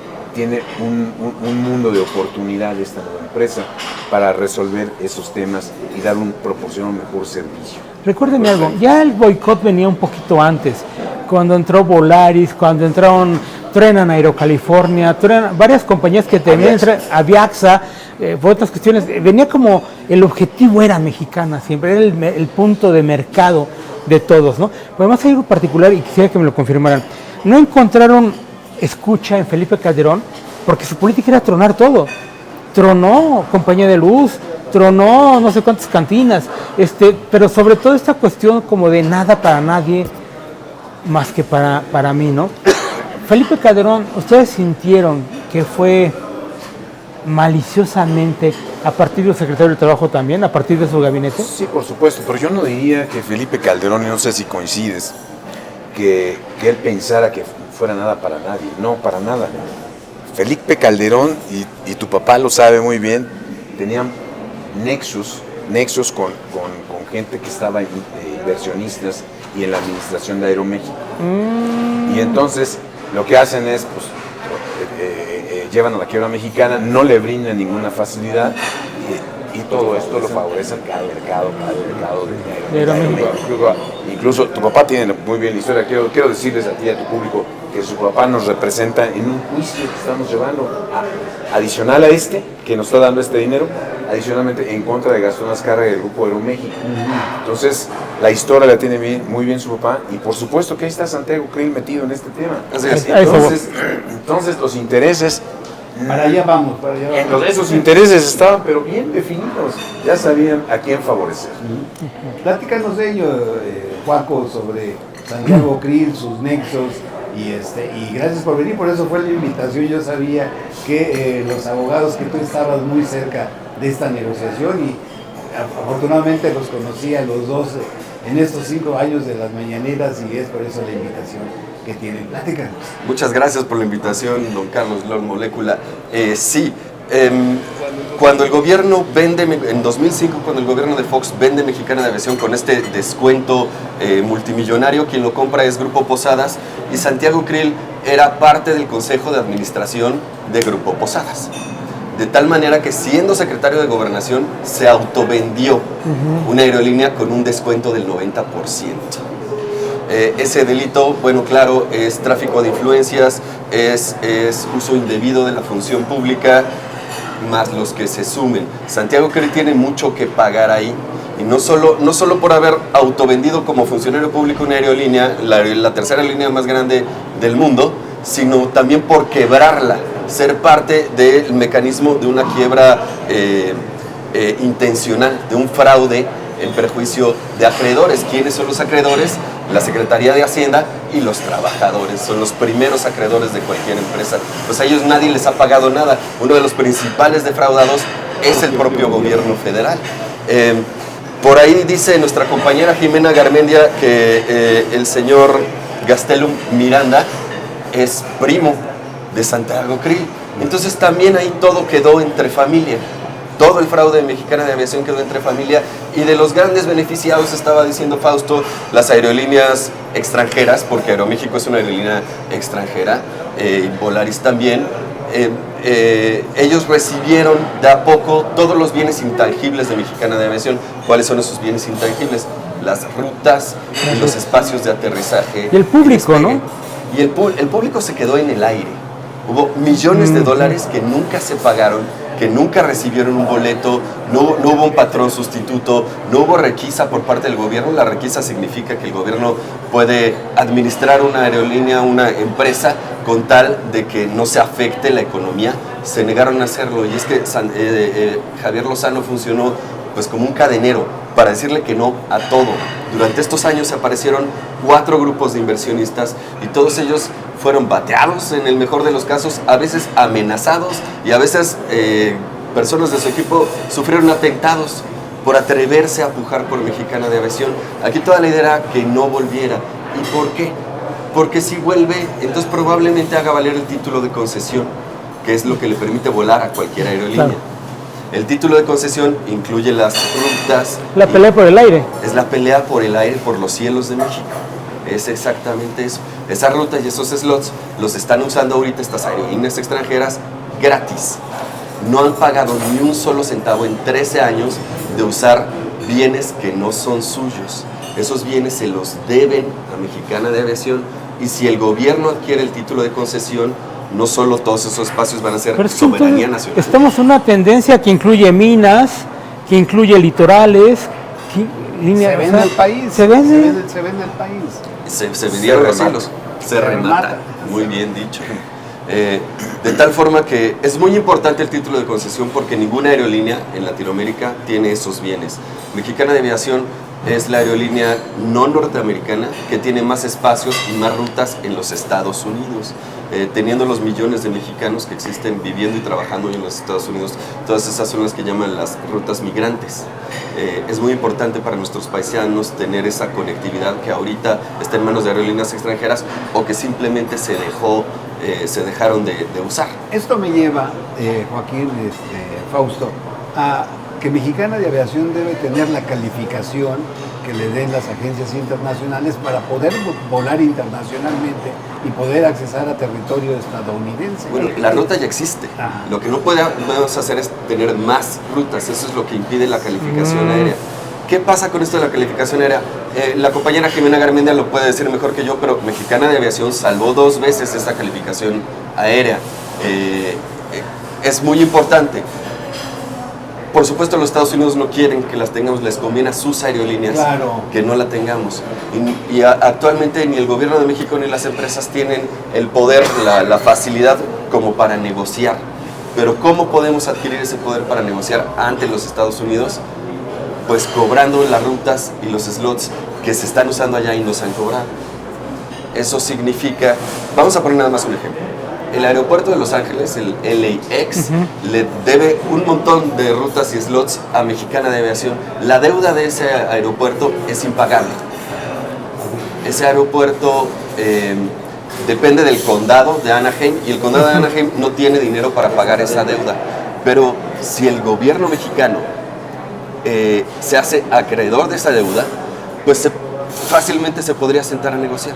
un mundo de oportunidad esta nueva empresa para resolver esos temas y proporcionar un mejor servicio. Recuérdenme algo, ya el boicot venía un poquito antes, cuando entró Volaris, cuando entraron Trenan Aerocalifornia, varias compañías que tenían, Aviaxa, por otras cuestiones, venía como el objetivo era Mexicana, siempre era el punto de mercado de todos, ¿no? Pero además hay algo particular y quisiera que me lo confirmaran, no encontraron escucha en Felipe Calderón porque su política era tronar todo, tronó Compañía de Luz, tronó no sé cuántas cantinas, pero sobre todo esta cuestión como de nada para nadie más que para mí, ¿no? Felipe Calderón, ¿ustedes sintieron que fue maliciosamente a partir del secretario del Trabajo también, a partir de su gabinete? Sí, por supuesto, pero yo no diría que Felipe Calderón, y no sé si coincides, que él pensara que fuera nada para nadie, no, para nada. Felipe Calderón, y tu papá lo sabe muy bien, tenían nexos con gente que estaba inversionistas y en la administración de Aeroméxico. Y entonces lo que hacen es, pues, llevan a la quiebra Mexicana, no le brindan ninguna facilidad y todo esto lo favorece cada mercado de Aeroméxico. Incluso tu papá tiene muy bien la historia. Quiero decirles a ti y a tu público que su papá nos representa en un juicio que estamos llevando adicional a este, que nos está dando este dinero, adicionalmente en contra de Gastón Azcárraga y del Grupo Aeroméxico. Entonces, la historia la tiene muy bien su papá, y por supuesto que ahí está Santiago Krill metido en este tema. Así es. Entonces los intereses, Para allá vamos, para allá vamos. esos intereses estaban pero bien definidos, ya sabían a quién favorecer. Platícanos de ello, Juaco, sobre Santiago Krill, sus nexos, y gracias por venir, por eso fue la invitación. Yo sabía que los abogados, que tú estabas muy cerca de esta negociación, y afortunadamente los conocí a los dos en estos 5 años de las mañaneras, y es por eso la invitación que tienen. Pláticanos. Muchas gracias por la invitación, don Carlos, Lord Molécula. Cuando el gobierno vende, en 2005, cuando el gobierno de Fox vende Mexicana de Aviación con este descuento multimillonario, quien lo compra es Grupo Posadas, y Santiago Krill era parte del consejo de administración de Grupo Posadas. De tal manera que, siendo secretario de Gobernación, se autovendió una aerolínea con un descuento del 90%. Ese delito, bueno, claro, es tráfico de influencias, es uso indebido de la función pública, más los que se sumen. Santiago Krill tiene mucho que pagar ahí, y no solo por haber autovendido como funcionario público una aerolínea, la tercera aerolínea más grande del mundo, sino también por quebrarla, ser parte del mecanismo de una quiebra intencional, de un fraude en perjuicio de acreedores. ¿Quiénes son los acreedores? La Secretaría de Hacienda y los trabajadores. Son los primeros acreedores de cualquier empresa. Pues a ellos nadie les ha pagado nada. Uno de los principales defraudados es el propio gobierno federal. Por ahí dice nuestra compañera Jimena Garmendia que el señor Gastelum Miranda es primo de Santiago Krill. Entonces también ahí todo quedó entre familia. Todo el fraude de Mexicana de Aviación quedó entre familia, y de los grandes beneficiados, estaba diciendo Fausto, las aerolíneas extranjeras, porque Aeroméxico es una aerolínea extranjera, y Volaris también. Ellos recibieron de a poco todos los bienes intangibles de Mexicana de Aviación. ¿Cuáles son esos bienes intangibles? Las rutas y los espacios de aterrizaje. Y el público, ¿no? Y el público se quedó en el aire. Hubo millones de dólares que nunca se pagaron, que nunca recibieron un boleto, no hubo un patrón sustituto, no hubo requisa por parte del gobierno. La requisa significa que el gobierno puede administrar una aerolínea, una empresa, con tal de que no se afecte la economía. Se negaron a hacerlo, y es que Javier Lozano funcionó pues como un cadenero para decirle que no a todo. Durante estos años se aparecieron 4 grupos de inversionistas, y todos ellos fueron bateados en el mejor de los casos, a veces amenazados, y a veces personas de su equipo sufrieron atentados por atreverse a pujar por Mexicana de Aviación. Aquí toda la idea era que no volviera. ¿Y por qué? Porque si vuelve, entonces probablemente haga valer el título de concesión, que es lo que le permite volar a cualquier aerolínea. Claro. El título de concesión incluye las rutas. La pelea por el aire. Es la pelea por el aire, por los cielos de México. Es exactamente eso. Esas rutas y esos slots los están usando ahorita estas aerolíneas extranjeras gratis. No han pagado ni un solo centavo en 13 años de usar bienes que no son suyos. Esos bienes se los deben a Mexicana de Aviación, y si el gobierno adquiere el título de concesión, no solo todos esos espacios van a ser soberanía nacional. Estamos en una tendencia que incluye minas, que incluye litorales, se vende el país. Se vende el país. Se vendieron los hilos. Se remata. Muy bien dicho. De tal forma que es muy importante el título de concesión, porque ninguna aerolínea en Latinoamérica tiene esos bienes. Mexicana de Aviación es la aerolínea no norteamericana que tiene más espacios y más rutas en los Estados Unidos. Teniendo los millones de mexicanos que existen viviendo y trabajando en los Estados Unidos, todas esas son las que llaman las rutas migrantes. Es muy importante para nuestros paisanos tener esa conectividad que ahorita está en manos de aerolíneas extranjeras, o que simplemente se dejaron de usar. Esto me lleva, Joaquín, Fausto, a que Mexicana de Aviación debe tener la calificación que le den las agencias internacionales para poder volar internacionalmente y poder accesar a territorio estadounidense. Bueno, la ruta ya existe. Ajá. Lo que no podemos hacer es tener más rutas. Eso es lo que impide la calificación aérea. ¿Qué pasa con esto de la calificación aérea? La compañera Jimena Garmendia lo puede decir mejor que yo, pero Mexicana de Aviación salvó 2 veces esta calificación aérea. Es muy importante. Por supuesto, los Estados Unidos no quieren que las tengamos, les conviene a sus aerolíneas que no la tengamos. Y actualmente ni el gobierno de México ni las empresas tienen el poder, la facilidad como para negociar. Pero ¿cómo podemos adquirir ese poder para negociar ante los Estados Unidos? Pues cobrando las rutas y los slots que se están usando allá y nos han cobrado. Eso significa, vamos a poner nada más un ejemplo. El aeropuerto de Los Ángeles, el LAX, le debe un montón de rutas y slots a Mexicana de Aviación. La deuda de ese aeropuerto es impagable. Ese aeropuerto depende del condado de Anaheim y el condado de Anaheim no tiene dinero para pagar esa deuda. Pero si el gobierno mexicano se hace acreedor de esa deuda, pues fácilmente se podría sentar a negociar.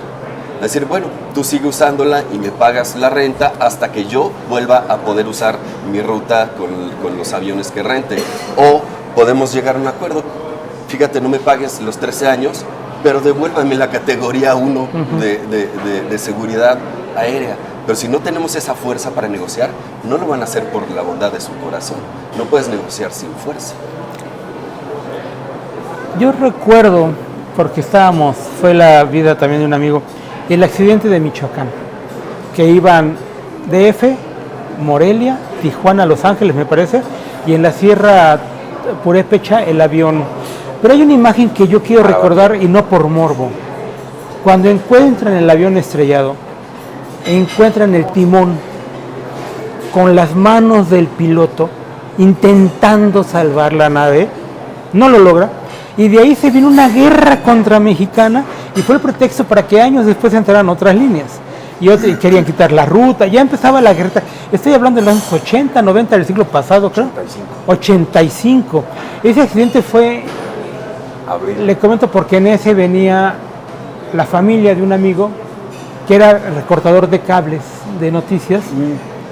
Es decir, bueno, tú sigue usándola y me pagas la renta hasta que yo vuelva a poder usar mi ruta con los aviones que rente. O podemos llegar a un acuerdo. Fíjate, no me pagues los 13 años, pero devuélvame la categoría 1 de seguridad aérea. Pero si no tenemos esa fuerza para negociar, no lo van a hacer por la bondad de su corazón. No puedes negociar sin fuerza. Yo recuerdo, porque fue la vida también de un amigo, el accidente de Michoacán, que iban DF, Morelia, Tijuana, Los Ángeles me parece, y en la Sierra Purépecha el avión. Pero hay una imagen que yo quiero recordar y no por morbo. Cuando encuentran el avión estrellado, encuentran el timón con las manos del piloto intentando salvar la nave, no lo logra. Y de ahí se vino una guerra contra Mexicana y fue el pretexto para que años después entraran otras líneas. Y querían quitar la ruta, ya empezaba la guerra. Estoy hablando de los años 80, 90 del siglo pasado, creo. 85. Ese accidente fue, le comento porque en ese venía la familia de un amigo que era recortador de cables de noticias.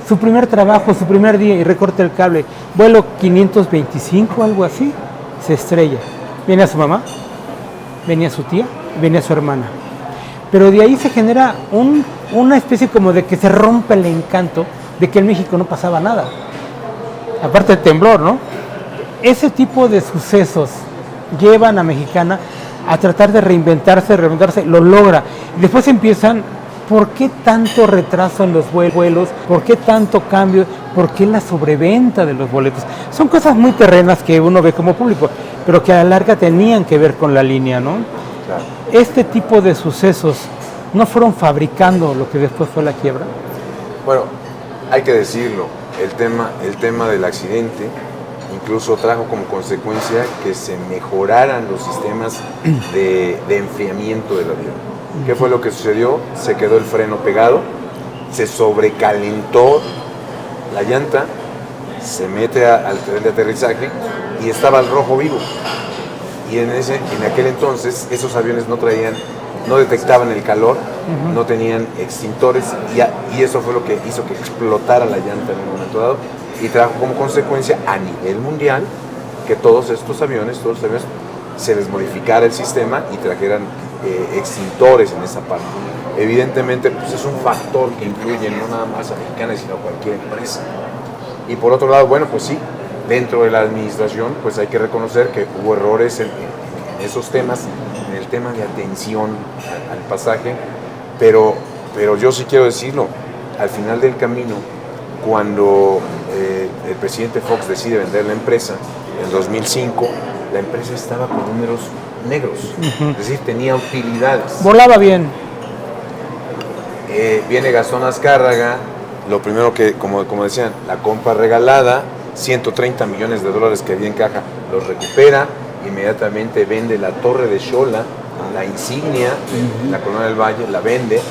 Su primer trabajo, su primer día y recorta el cable. Vuelo 525, algo así, se estrella. Venía su mamá, venía su tía, venía su hermana. Pero de ahí se genera una especie como de que se rompe el encanto de que en México no pasaba nada. Aparte del temblor, ¿no? Ese tipo de sucesos llevan a Mexicana a tratar de reinventarse, lo logra. Y después empiezan, ¿por qué tanto retraso en los vuelos? ¿Por qué tanto cambio? ¿Por qué la sobreventa de los boletos? Son cosas muy terrenas que uno ve como público, pero que a la larga tenían que ver con la línea, ¿no? Claro. Este tipo de sucesos no fueron fabricando lo que después fue la quiebra. Bueno, hay que decirlo, el tema del accidente incluso trajo como consecuencia que se mejoraran los sistemas de enfriamiento del avión. ¿Qué fue lo que sucedió? Se quedó el freno pegado, se sobrecalentó la llanta, se mete al tren de aterrizaje y estaba al rojo vivo. Y en aquel entonces esos aviones no detectaban el calor, no tenían extintores y eso fue lo que hizo que explotara la llanta en un momento dado y trajo como consecuencia a nivel mundial que todos estos aviones se les modificara el sistema y trajeran extintores en esa parte. Evidentemente pues es un factor que influye no nada más a Mexicana sino a cualquier empresa. Y por otro lado, bueno, pues sí, dentro de la administración pues hay que reconocer que hubo errores en esos temas, en el tema de atención al pasaje, pero yo sí quiero decirlo, al final del camino, cuando el presidente Fox decide vender la empresa en 2005, la empresa estaba con números negros, es decir, tenía utilidades. Volaba bien. Viene Gastón Azcárraga, lo primero que, como decían, la compra regalada, $130 millones que había en caja, los recupera, inmediatamente vende la Torre de Xola, la insignia, la Corona del Valle, la vende,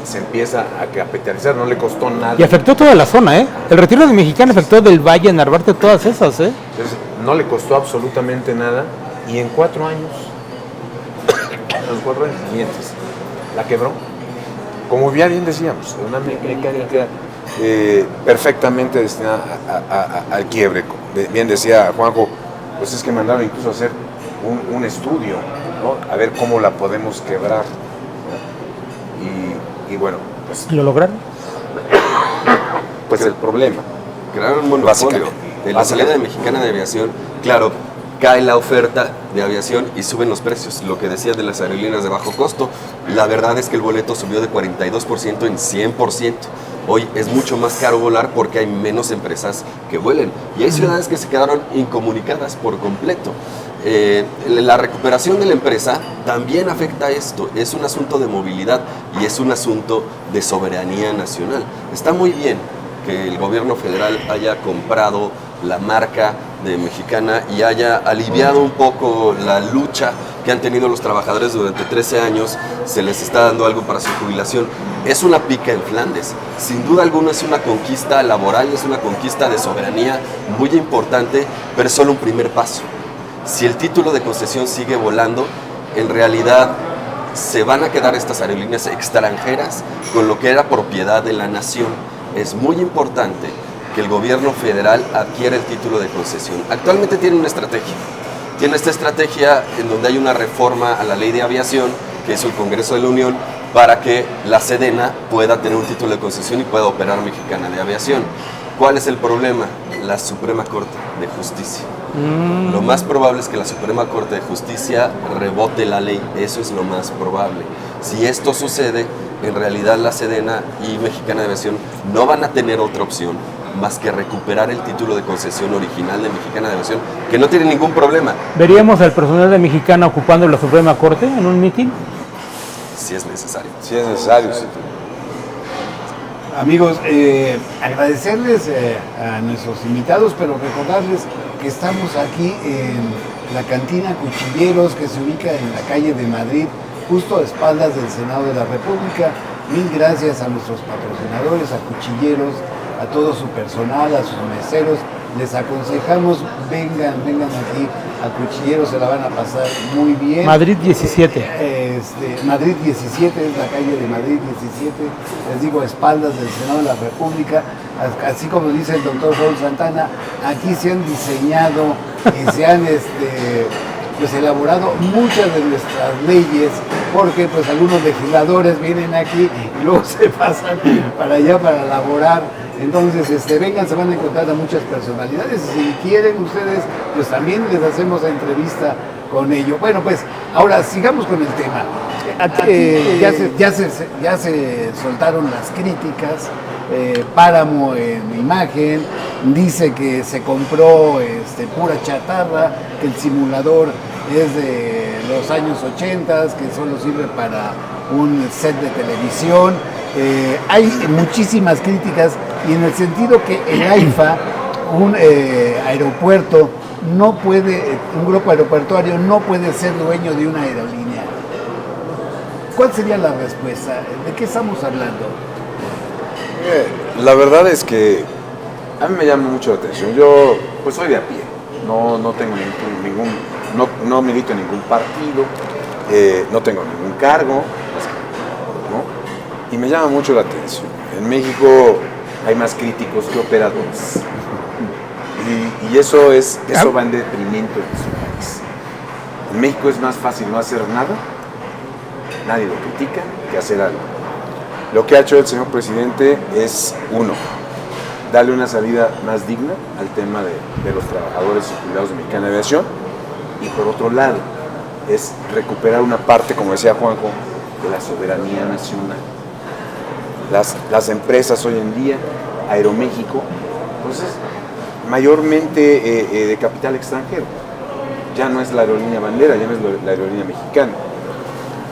se empieza a capitalizar, no le costó nada. Y afectó toda la zona, ¿eh? El retiro de Mexicana afectó del Valle, Narvarte, todas esas, ¿eh? Entonces, no le costó absolutamente nada y en 4 años, mientes, la quebró. Como bien decíamos, una mecánica perfectamente destinada al quiebre. Bien decía Juanjo, pues es que mandaron incluso a hacer un estudio, ¿no? A ver cómo la podemos quebrar, ¿no? Y bueno, pues... ¿Lo lograron? Pues el problema. Crearon un monopolio. En la salida de Mexicana de Aviación, claro, cae la oferta de aviación y suben los precios. Lo que decía de las aerolíneas de bajo costo, la verdad es que el boleto subió de 42% en 100%. Hoy es mucho más caro volar porque hay menos empresas que vuelen. Y hay ciudades que se quedaron incomunicadas por completo. La recuperación de la empresa también afecta a esto. Es un asunto de movilidad y es un asunto de soberanía nacional. Está muy bien que el gobierno federal haya comprado la marca de Mexicana y haya aliviado un poco la lucha que han tenido los trabajadores durante 13 años, se les está dando algo para su jubilación. Es una pica en Flandes, sin duda alguna es una conquista laboral, es una conquista de soberanía muy importante, pero es solo un primer paso. Si el título de concesión sigue volando, en realidad se van a quedar estas aerolíneas extranjeras con lo que era propiedad de la nación. Es muy importante que el gobierno federal adquiera el título de concesión. Actualmente tiene una estrategia. Tiene esta estrategia en donde hay una reforma a la ley de aviación que hizo el Congreso de la Unión para que la Sedena pueda tener un título de concesión y pueda operar Mexicana de Aviación. ¿Cuál es el problema? La Suprema Corte de Justicia. Lo más probable es que la Suprema Corte de Justicia rebote la ley. Eso es lo más probable. Si esto sucede, en realidad la Sedena y Mexicana de Aviación no van a tener otra opción más que recuperar el título de concesión original de Mexicana de Aviación, que no tiene ningún problema. ¿Veríamos al personal de Mexicana ocupando la Suprema Corte en un mitin? Si es necesario. Si es necesario, sí. Amigos, agradecerles a nuestros invitados, pero recordarles que estamos aquí en la cantina Cuchilleros, que se ubica en la calle de Madrid, justo a espaldas del Senado de la República. Mil gracias a nuestros patrocinadores, a Cuchilleros, a todo su personal, a sus meseros. Les aconsejamos, vengan aquí a Cuchilleros, se la van a pasar muy bien. Madrid 17. Madrid 17 es la calle de Madrid 17, les digo, a espaldas del Senado de la República. Así como dice el doctor Raúl Santana, aquí se han diseñado y se han pues elaborado muchas de nuestras leyes, porque pues algunos legisladores vienen aquí y luego se pasan para allá para elaborar. Entonces, vengan, se van a encontrar a muchas personalidades. Si quieren ustedes, pues también les hacemos la entrevista con ello. Bueno, pues ahora sigamos con el tema. Ya se soltaron las críticas. Páramo en imagen dice que se compró pura chatarra, que el simulador es de los años 80, que solo sirve para un set de televisión. Hay muchísimas críticas y en el sentido que el AIFA, un aeropuerto, no puede, un grupo aeroportuario no puede ser dueño de una aerolínea. ¿Cuál sería la respuesta? ¿De qué estamos hablando? La verdad es que a mí me llama mucho la atención. Yo pues soy de a pie, no tengo no milito en ningún partido, no tengo ningún cargo, ¿no? Y me llama mucho la atención. En México hay más críticos que operadores. Y eso va en detrimento de su país. En México es más fácil no hacer nada, nadie lo critica, que hacer algo. Lo que ha hecho el señor presidente es, uno, darle una salida más digna al tema de los trabajadores y jubilados de Mexicana de Aviación, y por otro lado, es recuperar una parte, como decía Juanjo, de la soberanía nacional. Las empresas hoy en día, Aeroméxico, pues es mayormente de capital extranjero. Ya no es la aerolínea bandera, ya no es la aerolínea mexicana.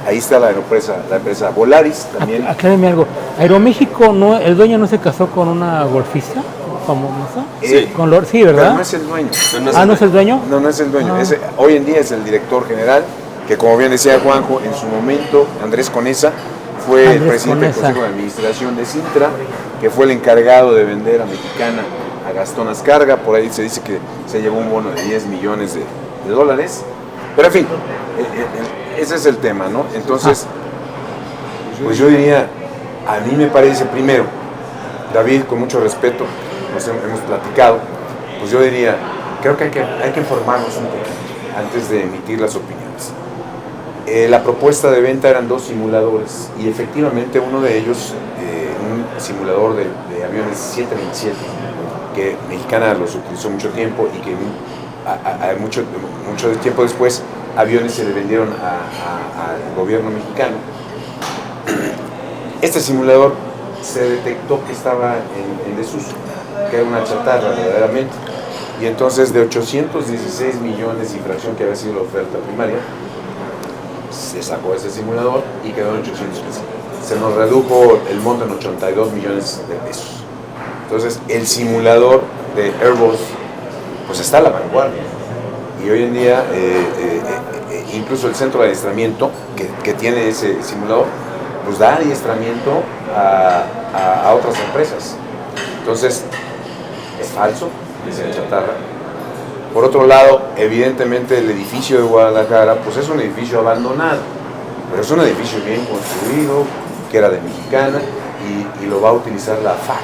Ahí está la empresa Volaris también. Acláreme algo. Aeroméxico, el dueño no se casó con una golfista famosa. Sí. Sí, ¿verdad? Pero no es el dueño. ¿No es el dueño? No, no es el dueño. Hoy en día es el director general, que como bien decía Juanjo, en su momento, Andrés Conesa, fue el presidente del Consejo de Administración de Sintra, que fue el encargado de vender a Mexicana a Gastón Azcárraga, por ahí se dice que se llevó un bono de 10 millones de dólares, pero en fin, ese es el tema, ¿no? Entonces, pues yo diría, a mí me parece, primero, David, con mucho respeto, nos hemos platicado, pues yo diría, creo que hay que informarnos un poquito antes de emitir las opiniones. La propuesta de venta eran 2 simuladores y efectivamente uno de ellos, un simulador de aviones 727, que Mexicana los utilizó mucho tiempo y que mucho tiempo después aviones se le vendieron al gobierno mexicano. Este simulador se detectó que estaba en desuso, que era una chatarra verdaderamente, y entonces de 816 millones y fracción que había sido la oferta primaria, se sacó ese simulador y quedó en 800 pesos. Se nos redujo el monto en 82 millones de pesos. Entonces el simulador de Airbus pues está a la vanguardia, y hoy en día incluso el centro de adiestramiento que tiene ese simulador pues da adiestramiento a otras empresas. Entonces es falso, dice chatarra. Por otro lado, evidentemente el edificio de Guadalajara pues es un edificio abandonado, pero es un edificio bien construido, que era de Mexicana, y lo va a utilizar la FAC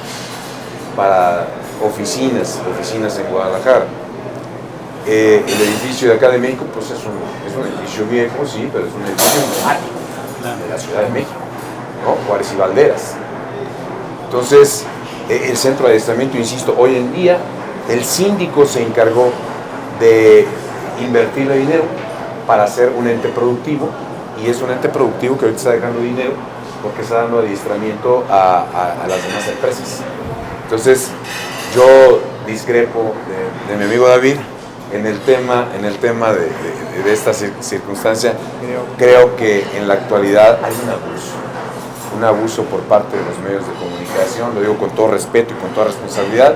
para oficinas en Guadalajara. El edificio de acá de México pues es un edificio viejo, sí, pero es un edificio emblemático de la Ciudad de México, ¿no? Juárez y Valderas. Entonces, el centro de adiestramiento, insisto, hoy en día el síndico se encargó de invertirle dinero para hacer un ente productivo, y es un ente productivo que ahorita está dejando dinero porque está dando adiestramiento a las demás empresas. Entonces, yo discrepo de mi amigo David en el tema de esta circunstancia. Creo que en la actualidad hay un abuso por parte de los medios de comunicación, lo digo con todo respeto y con toda responsabilidad.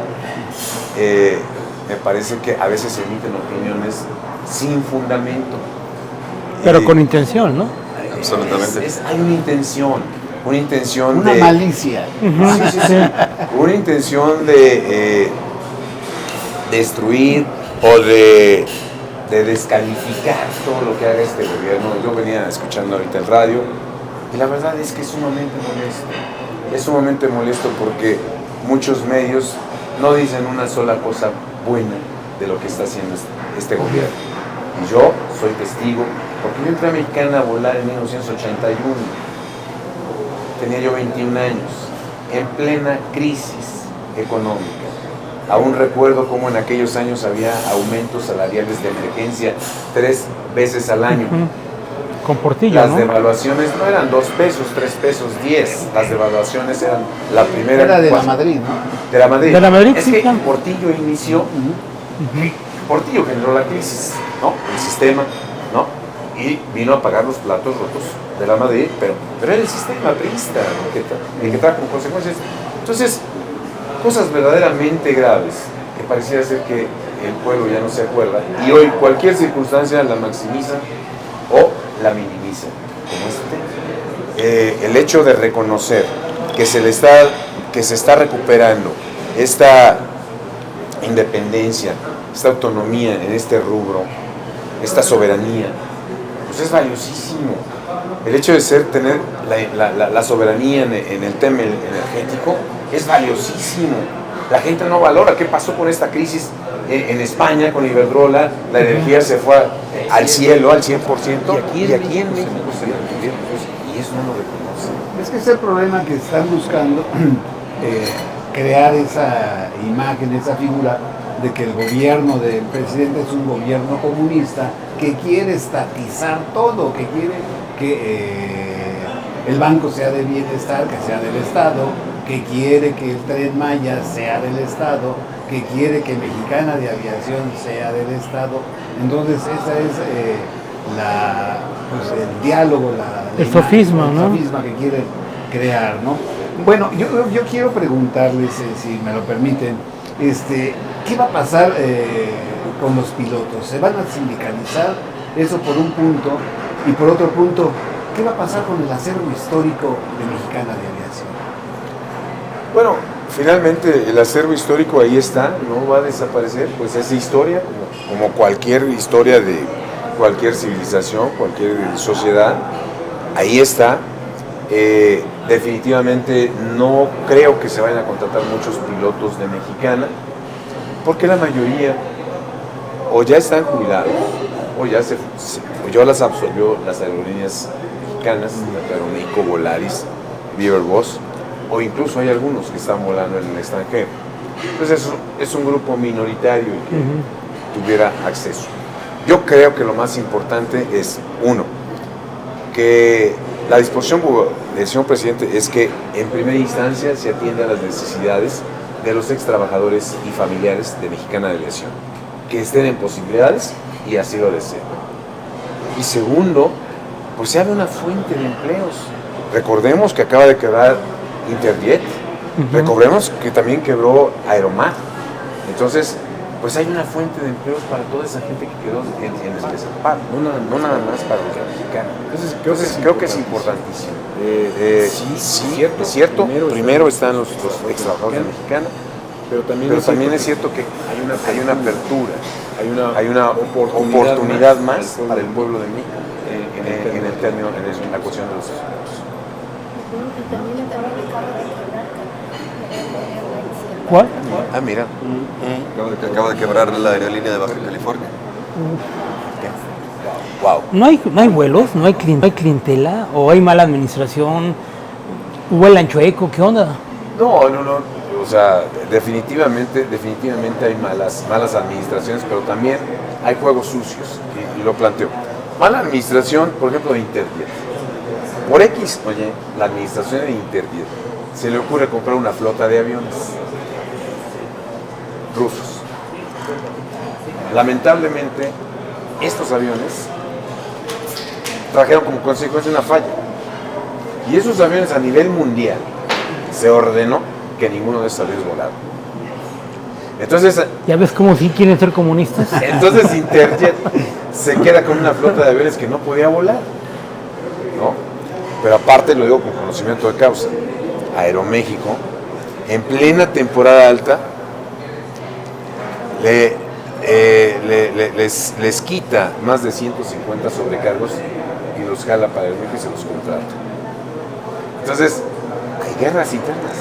Me parece que a veces se emiten opiniones sin fundamento. Pero con intención, ¿no? Absolutamente. Hay una intención Una de malicia. sí. Una intención de destruir o de descalificar todo lo que haga este gobierno. Yo venía escuchando ahorita el radio y la verdad es que es sumamente molesto. Es sumamente molesto porque muchos medios no dicen una sola cosa buena de lo que está haciendo este gobierno. Y yo soy testigo, porque yo entré a Mexicana a volar en 1981. Tenía yo 21 años, en plena crisis económica. Aún recuerdo cómo en aquellos años había aumentos salariales de emergencia 3 veces al año. Con Portillo, Las ¿no? devaluaciones no eran 2 pesos, 3 pesos, 10. Las devaluaciones eran la primera. Era de la Madrid, ¿no? De la Madrid. De la Madrid, es sí, que claro. Portillo inició, Portillo generó la crisis, ¿no? El sistema, ¿no? Y vino a pagar los platos rotos de la Madrid, pero era el sistema priista el que trajo consecuencias. Entonces, cosas verdaderamente graves que pareciera ser que el pueblo ya no se acuerda, y hoy cualquier circunstancia la maximiza o la minimiza, como el hecho de reconocer que se está recuperando esta independencia, esta autonomía en este rubro, esta soberanía, pues es valiosísimo. El hecho de tener la soberanía en el tema energético es valiosísimo. La gente no valora qué pasó con esta crisis en España con Iberdrola. La energía se fue al cielo, al 100%, y aquí en México se mantuvieron, y eso no lo reconoce. Es que es el problema, que están buscando crear esa imagen, esa figura de que el gobierno del presidente es un gobierno comunista que quiere estatizar todo, que quiere que el Banco sea del Bienestar, que sea del Estado, que quiere que el Tren Maya sea del Estado, que quiere que Mexicana de Aviación sea del Estado. Entonces esa es el diálogo, el sofisma, ¿no? El sofisma que quieren crear, ¿no? Bueno, yo quiero preguntarles, si me lo permiten, ¿qué va a pasar con los pilotos? ¿Se van a sindicalizar? Eso por un punto. Y por otro punto, ¿qué va a pasar con el acervo histórico de Mexicana de Aviación? Bueno, finalmente el acervo histórico ahí está, no va a desaparecer, pues es historia, como cualquier historia de cualquier civilización, cualquier sociedad, ahí está. Definitivamente no creo que se vayan a contratar muchos pilotos de Mexicana, porque la mayoría o ya están jubilados, o ya las absorbió las aerolíneas mexicanas, Aeroméxico, Volaris, Viva Aerobús, o incluso hay algunos que están volando en el extranjero. Entonces es un grupo minoritario que tuviera acceso. Yo creo que lo más importante es, uno, que la disposición del señor presidente es que en primera instancia se atienda a las necesidades de los ex trabajadores y familiares de Mexicana de Aviación, que estén en posibilidades y así lo deseen. Y segundo, pues se abre una fuente de empleos. Recordemos que acaba de quebrar Interjet, recordemos que también quebró Aeromar. Entonces, pues hay una fuente de empleos para toda esa gente que quedó en el desamparo, no nada más para los mexicanos. Entonces creo que es importantísimo. Sí, es cierto, primero están los ex trabajadores mexicanos, pero también es cierto que hay una apertura, hay una oportunidad más para el pueblo de México en la cuestión de los empleos. ¿Cuál? Ah, mira. Acaba de quebrar la aerolínea de Baja California. Wow. ¿No hay vuelos? ¿No hay clientela? ¿O hay mala administración? ¿Vuelan chueco? ¿Qué onda? No. O sea, definitivamente hay malas administraciones, pero también hay juegos sucios, y lo planteo. Mala administración, por ejemplo, de Interjet. Por X, oye, la administración de Interjet se le ocurre comprar una flota de aviones rusos. Lamentablemente, estos aviones trajeron como consecuencia una falla. Y esos aviones a nivel mundial se ordenó que ninguno de esos aviones volara. Entonces, ¿Ya ves cómo sí quieren ser comunistas? entonces Interjet se queda con una flota de aviones que no podía volar, ¿no? Pero aparte, lo digo con conocimiento de causa, Aeroméxico, en plena temporada alta, les quita más de 150 sobrecargos y los jala para el México y se los contrata. Entonces, hay guerras internas,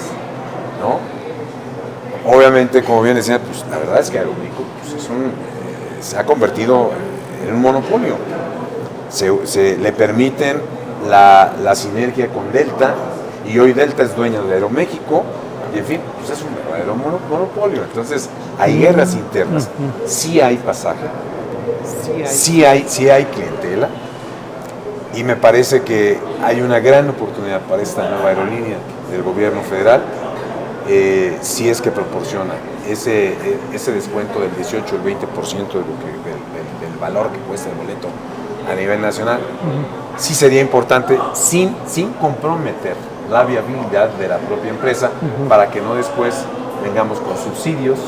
¿no? Obviamente, como bien decía, pues la verdad es que Aeroméxico pues, se ha convertido en un monopolio. Le permiten la sinergia con Delta, y hoy Delta es dueño de Aeroméxico, y en fin, pues es un verdadero monopolio. Entonces, hay guerras internas, sí hay pasaje, sí hay clientela, y me parece que hay una gran oportunidad para esta nueva aerolínea del gobierno federal, si es que proporciona ese descuento del 18 o el 20% del valor que cuesta el boleto a nivel nacional. Sí sería importante, sin comprometer la viabilidad de la propia empresa, para que no después vengamos con subsidios,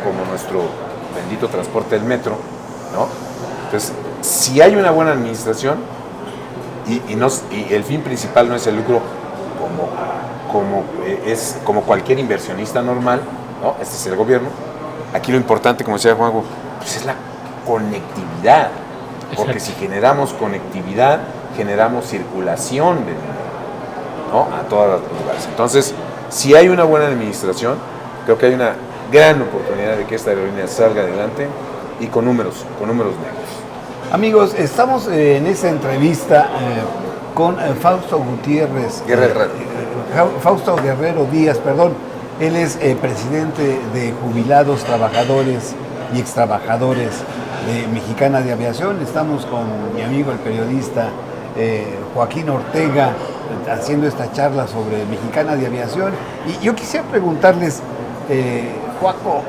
como nuestro bendito transporte del metro, ¿no? Entonces, si hay una buena administración, y el fin principal no es el lucro como cualquier inversionista normal, ¿no? Este es el gobierno. Aquí lo importante, como decía Juanjo, pues es la conectividad. Porque si generamos conectividad, generamos circulación del dinero, ¿no? A todos los lugares. Entonces, si hay una buena administración, creo que hay una gran oportunidad de que esta aerolínea salga adelante y con números negros. Amigos, estamos en esta entrevista con Fausto Guerrero Díaz, perdón. Él es presidente de Jubilados, Trabajadores y Extrabajadores de Mexicana de Aviación. Estamos con mi amigo el periodista Joaquín Ortega haciendo esta charla sobre Mexicana de Aviación. Y yo quisiera preguntarles, Joaco,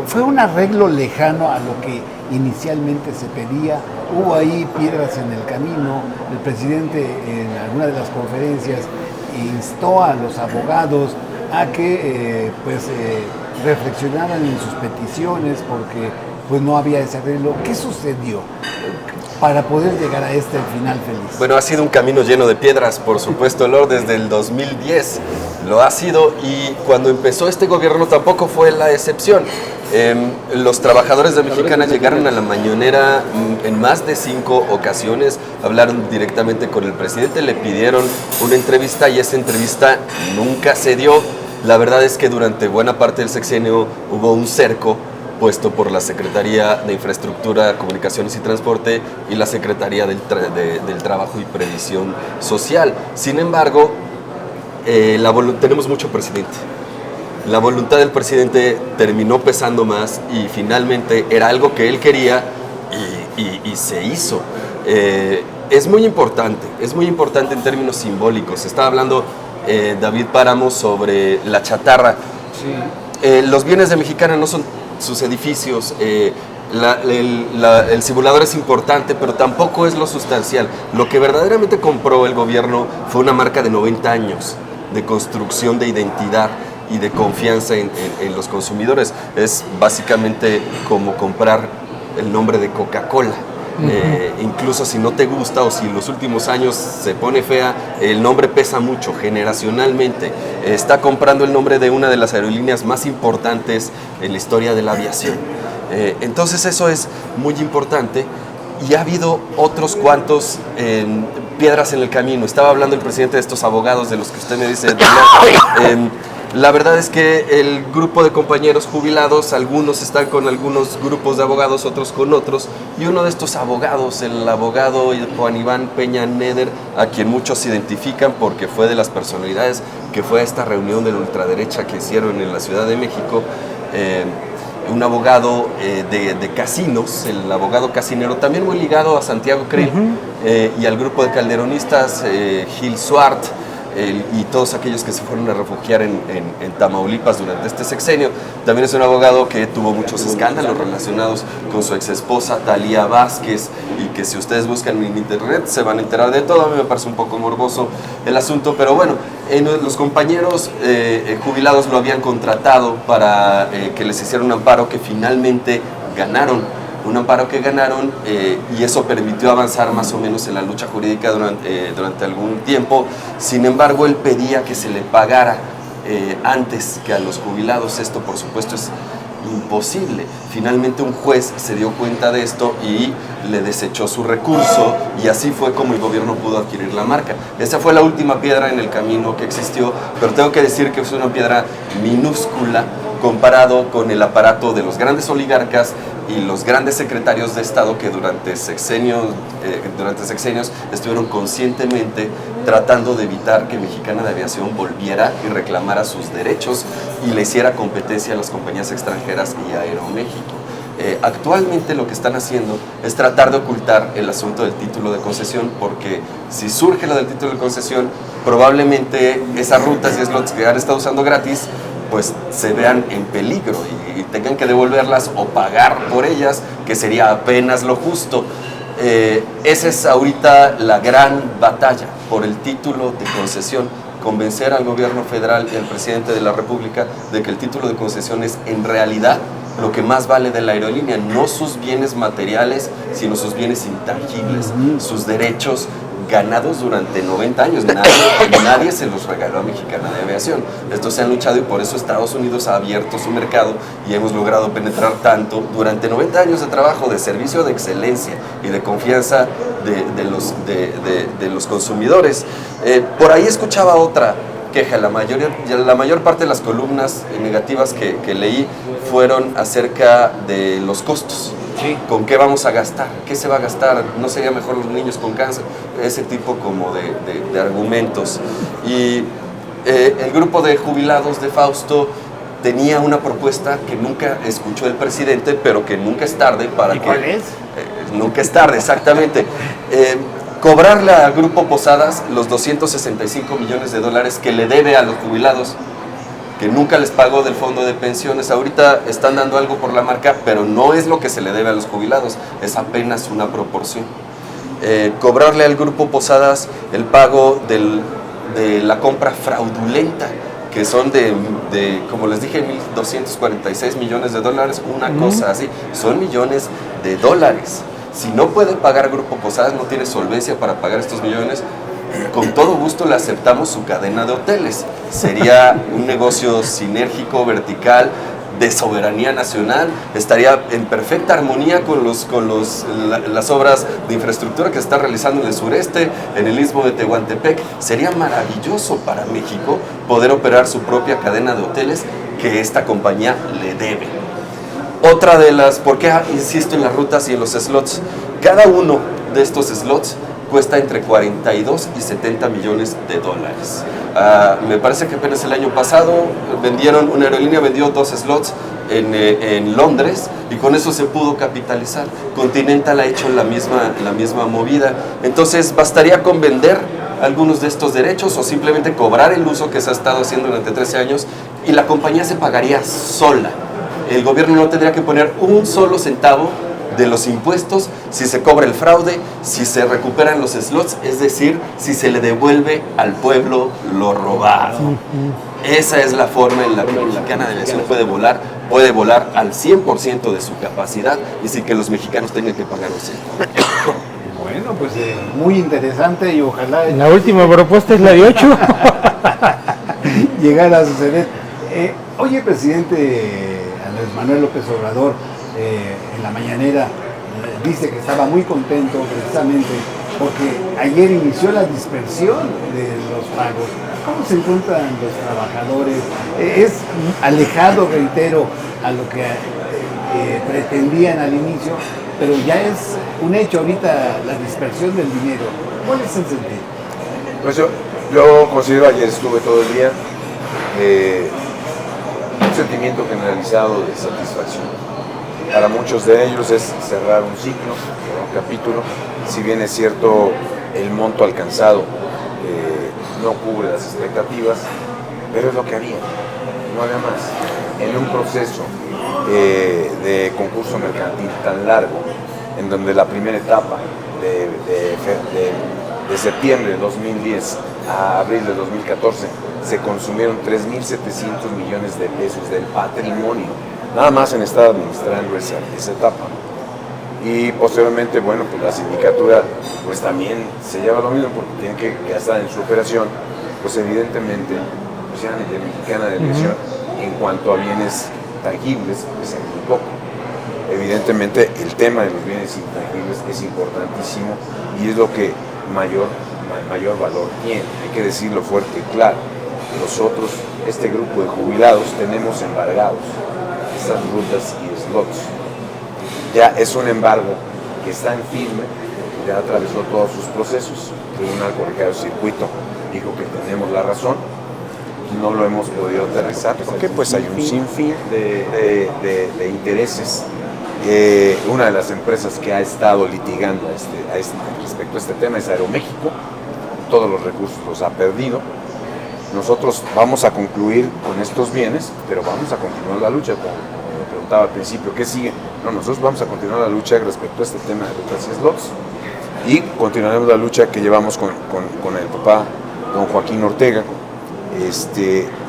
¿fue un arreglo lejano a lo que inicialmente se pedía? ¿Hubo ahí piedras en el camino? El presidente en alguna de las conferencias instó a los abogados a que reflexionaran en sus peticiones porque pues no había ese arreglo. ¿Qué sucedió? para poder llegar a este final feliz? Bueno, ha sido un camino lleno de piedras, por supuesto, Lord, desde el 2010 lo ha sido, y cuando empezó este gobierno tampoco fue la excepción. Los trabajadores de Mexicana llegaron a la mañanera en más de 5 ocasiones, hablaron directamente con el presidente, le pidieron una entrevista y esa entrevista nunca se dio. La verdad es que durante buena parte del sexenio hubo un cerco puesto por la Secretaría de Infraestructura, Comunicaciones y Transporte y la Secretaría del Trabajo y Previsión Social. Sin embargo, tenemos mucho presidente. La voluntad del presidente terminó pesando más y finalmente era algo que él quería y se hizo. Es muy importante en términos simbólicos. Estaba hablando David Páramo sobre la chatarra. Sí. Los bienes de Mexicana no son sus edificios, el simulador es importante, pero tampoco es lo sustancial. Lo que verdaderamente compró el gobierno fue una marca de 90 años de construcción de identidad y de confianza en los consumidores. Es básicamente como comprar el nombre de Coca-Cola. Incluso si no te gusta o si en los últimos años se pone fea, el nombre pesa mucho generacionalmente. Está comprando el nombre de una de las aerolíneas más importantes en la historia de la aviación. Entonces eso es muy importante y ha habido otros cuantos piedras en el camino. Estaba hablando el presidente de estos abogados de los que usted me dice. La verdad es que el grupo de compañeros jubilados, algunos están con algunos grupos de abogados, otros con otros, y uno de estos abogados, el abogado Juan Iván Peña Neder, a quien muchos identifican porque fue de las personalidades que fue a esta reunión de la ultraderecha que hicieron en la Ciudad de México, un abogado de casinos, el abogado casinero, también muy ligado a Santiago Krill y al grupo de calderonistas, Gil Swart, y todos aquellos que se fueron a refugiar en Tamaulipas durante este sexenio. También es un abogado que tuvo muchos escándalos relacionados con su exesposa Talía Vázquez, y que si ustedes buscan en internet se van a enterar de todo. A mí me parece un poco morboso el asunto, pero bueno, los compañeros jubilados lo habían contratado para que les hiciera un amparo que finalmente ganaron. Un amparo que ganaron y eso permitió avanzar más o menos en la lucha jurídica durante algún tiempo. Sin embargo, él pedía que se le pagara antes que a los jubilados. Esto, por supuesto, es imposible. Finalmente un juez se dio cuenta de esto y le desechó su recurso, y así fue como el gobierno pudo adquirir la marca. Esa fue la última piedra en el camino que existió, pero tengo que decir que fue una piedra minúscula comparado con el aparato de los grandes oligarcas y los grandes secretarios de Estado que durante sexenios estuvieron conscientemente tratando de evitar que Mexicana de Aviación volviera y reclamara sus derechos y le hiciera competencia a las compañías extranjeras y a Aeroméxico. Actualmente lo que están haciendo es tratar de ocultar el asunto del título de concesión, porque si surge lo del título de concesión, probablemente esas rutas y slots que han estado usando gratis pues se vean en peligro y tengan que devolverlas o pagar por ellas, que sería apenas lo justo. Esa es ahorita la gran batalla por el título de concesión, convencer al gobierno federal y al presidente de la República de que el título de concesión es en realidad lo que más vale de la aerolínea, no sus bienes materiales, sino sus bienes intangibles, sus derechos ganados durante 90 años. Nadie se los regaló a Mexicana de Aviación. Estos se han luchado y por eso Estados Unidos ha abierto su mercado y hemos logrado penetrar tanto durante 90 años de trabajo, de servicio de excelencia y de confianza de los consumidores. Por ahí escuchaba otra queja. La mayor parte de las columnas negativas que leí fueron acerca de los costos. Sí. ¿Con qué vamos a gastar? ¿Qué se va a gastar? ¿No sería mejor los niños con cáncer? Ese tipo como de argumentos. Y el grupo de jubilados de Fausto tenía una propuesta que nunca escuchó el presidente, pero que nunca es tarde para que... ¿Cuál es? Nunca es tarde, exactamente. Cobrarle al Grupo Posadas los $265 millones que le debe a los jubilados, que nunca les pagó del fondo de pensiones. Ahorita están dando algo por la marca, pero no es lo que se le debe a los jubilados, es apenas una proporción. Cobrarle al Grupo Posadas el pago de la compra fraudulenta, que son como les dije, $1.246 millones, una cosa así, son millones de dólares. Si no puede pagar Grupo Posadas, no tiene solvencia para pagar estos millones, con todo gusto le aceptamos su cadena de hoteles. Sería un negocio sinérgico, vertical, de soberanía nacional, estaría en perfecta armonía con las obras de infraestructura que se está realizando en el sureste, en el istmo de Tehuantepec. Sería maravilloso para México poder operar su propia cadena de hoteles que esta compañía le debe. Otra de las, ¿por qué insisto en las rutas y en los slots? Cada uno de estos slots cuesta entre 42 y 70 millones de dólares. Me parece que apenas el año pasado una aerolínea vendió 2 slots en Londres y con eso se pudo capitalizar. Continental ha hecho la misma movida. Entonces bastaría con vender algunos de estos derechos o simplemente cobrar el uso que se ha estado haciendo durante 13 años y la compañía se pagaría sola. El gobierno no tendría que poner un solo centavo de los impuestos si se cobra el fraude, si se recuperan los slots, es decir, si se le devuelve al pueblo lo robado. Esa es la forma en la que Mexicana de Aviación puede volar al 100% de su capacidad y sin que los mexicanos tengan que pagar un centavo. Bueno, pues muy interesante y ojalá La última propuesta es la de 8. llegara a suceder. Oye, presidente Andrés Manuel López Obrador, en la mañanera dice que estaba muy contento precisamente porque ayer inició la dispersión de los pagos. ¿Cómo se encuentran los trabajadores? Es alejado, reitero, a lo que pretendían al inicio, pero ya es un hecho ahorita la dispersión del dinero. ¿Cuál es el sentido? Pues yo considero, ayer estuve todo el día, un sentimiento generalizado de satisfacción. Para muchos de ellos es cerrar un ciclo, un capítulo. Si bien es cierto, el monto alcanzado no cubre las expectativas, pero es lo que había, no había más. En un proceso de concurso mercantil tan largo, en donde la primera etapa de septiembre de 2010 a abril de 2014 se consumieron 3.700 millones de pesos del patrimonio, nada más en estar administrando esa etapa. Y posteriormente, bueno, pues la sindicatura pues también se lleva lo mismo porque tiene que gastar en su operación, pues evidentemente, pues ya de Mexicana de Aviación, en cuanto a bienes tangibles, pues es muy poco. Evidentemente el tema de los bienes intangibles es importantísimo y es lo que mayor valor tiene. Hay que decirlo fuerte y claro. Nosotros, este grupo de jubilados, tenemos embargados estas rutas y slots. Ya es un embargo que está en firme, ya atravesó todos sus procesos. El Tribunal Colegiado de Circuito dijo que tenemos la razón, no lo hemos podido aterrizar porque pues hay un sinfín de intereses. Una de las empresas que ha estado litigando respecto a este tema es Aeroméxico, todos los recursos los ha perdido. Nosotros vamos a concluir con estos bienes, pero vamos a continuar la lucha, como me preguntaba al principio, ¿qué sigue? No, nosotros vamos a continuar la lucha respecto a este tema de rutas y slots y continuaremos la lucha que llevamos con el papá, don Joaquín Ortega,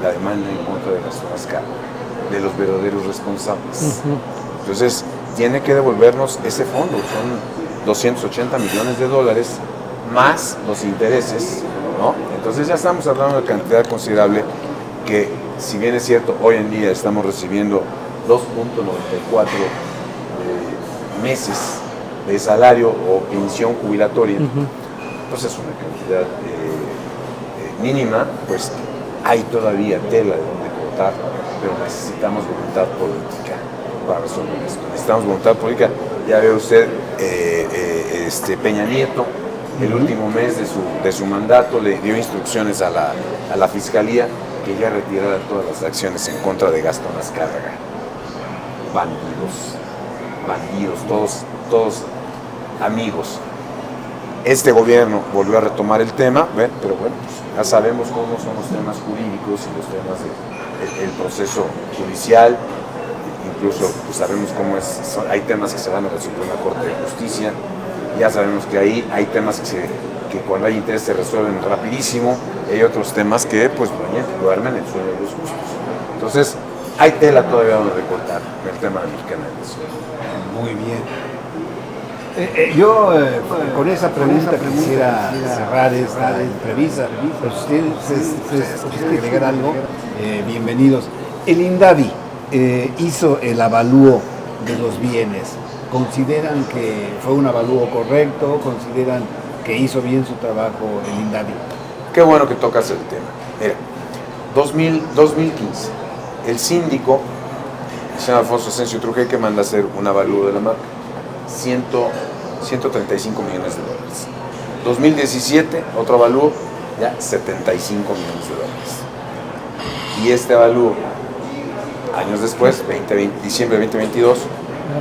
la demanda en contra de Gastón Azcárraga, de los verdaderos responsables. Entonces, tiene que devolvernos ese fondo, son 280 millones de dólares más los intereses, ¿no? Entonces ya estamos hablando de cantidad considerable que, si bien es cierto, hoy en día estamos recibiendo 2.94 meses de salario o pensión jubilatoria, pues es una cantidad mínima, pues hay todavía tela de donde cortar, pero necesitamos voluntad política para resolver esto. Necesitamos voluntad política. Ya ve usted, Peña Nieto, el último mes de su mandato le dio instrucciones a la Fiscalía que ya retirara todas las acciones en contra de Gastón Azcárraga. Bandidos, todos amigos. Este gobierno volvió a retomar el tema, ¿ven? Pero bueno, pues ya sabemos cómo son los temas jurídicos y los temas del proceso judicial. Incluso pues, sabemos cómo hay temas que se van a la Suprema Corte de Justicia, ya sabemos que ahí hay temas que cuando hay interés se resuelven rapidísimo, y hay otros temas que pues duermen el sueño de los justos. Entonces, hay tela todavía donde recortar el tema de Mexicana de Aviación. Muy bien. Yo con esa pregunta quisiera cerrar esta entrevista. Pues ustedes quieren agregar algo, bienvenidos. El INDAVI hizo el avalúo de los bienes. ¿Consideran que fue un avalúo correcto? ¿Consideran que hizo bien su trabajo el INDAVI? Qué bueno que tocas el tema. Mira, 2015, el síndico, el señor Alfonso Asensio Trujillo, que manda a hacer un avalúo de la marca, 135 millones de dólares. 2017, otro avalúo, ya 75 millones de dólares. Y este avalúo, años después, diciembre de 2022,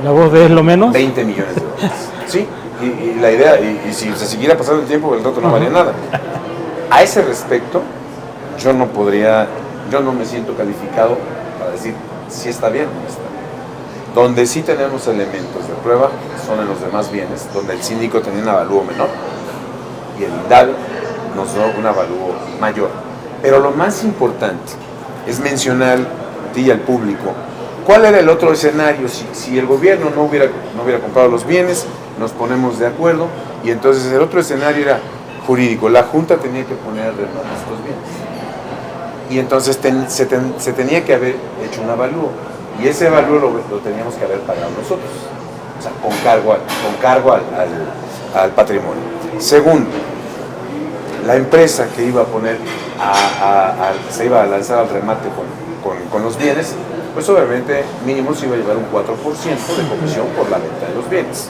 La voz de es lo menos. 20 millones de dólares. Sí, y la idea, y si se siguiera pasando el tiempo, el rato no valía nada. A ese respecto, yo no me siento calificado para decir si está bien o no está bien. Donde sí tenemos elementos de prueba son en los demás bienes, donde el síndico tenía un avalúo menor y el INDAVI nos dio un avalúo mayor. Pero lo más importante es mencionar a ti y al público cuál era el otro escenario si el gobierno no hubiera comprado los bienes, nos ponemos de acuerdo y entonces el otro escenario era jurídico. La Junta tenía que poner a rentar estos bienes. Y entonces se tenía que haber hecho un avalúo. Y ese avalúo lo teníamos que haber pagado nosotros. O sea, con cargo al patrimonio. Segundo, la empresa que iba a poner, se iba a lanzar al remate con los bienes, pues obviamente mínimo se iba a llevar un 4% de comisión por la venta de los bienes.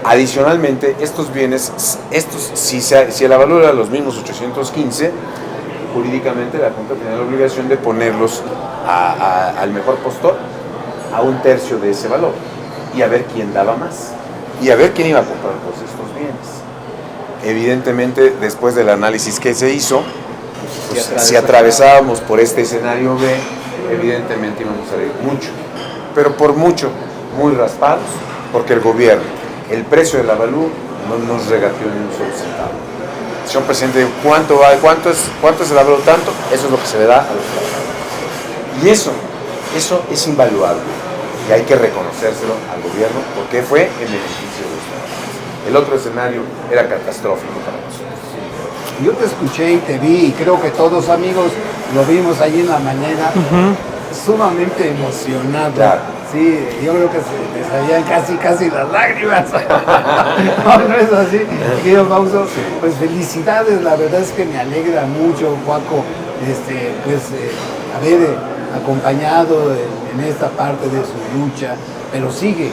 Adicionalmente, estos bienes, si el avalúo era los mismos 815, jurídicamente la Junta tenía la obligación de ponerlos al mejor postor a un tercio de ese valor y a ver quién daba más y a ver quién iba a comprar todos estos bienes. Evidentemente, después del análisis que se hizo, pues, si atravesábamos por este escenario B, evidentemente íbamos a salir mucho, pero por mucho, muy raspados, porque el gobierno, el precio del avalúo no nos regateó ni un solo centavo. Señor presidente, ¿cuánto es el avalúo? Tanto, eso es lo que se le da a los trabajadores. Y eso es invaluable y hay que reconocérselo al gobierno porque fue en beneficio de los trabajadores. El otro escenario era catastrófico para nosotros. Yo te escuché y te vi, y creo que todos amigos lo vimos allí en la mañana, sumamente emocionado. Claro. Sí, yo creo que se te salían casi las lágrimas. No es así, querido Fausto. Pues felicidades, la verdad es que me alegra mucho, Joaco, haber acompañado en esta parte de su lucha, pero sigue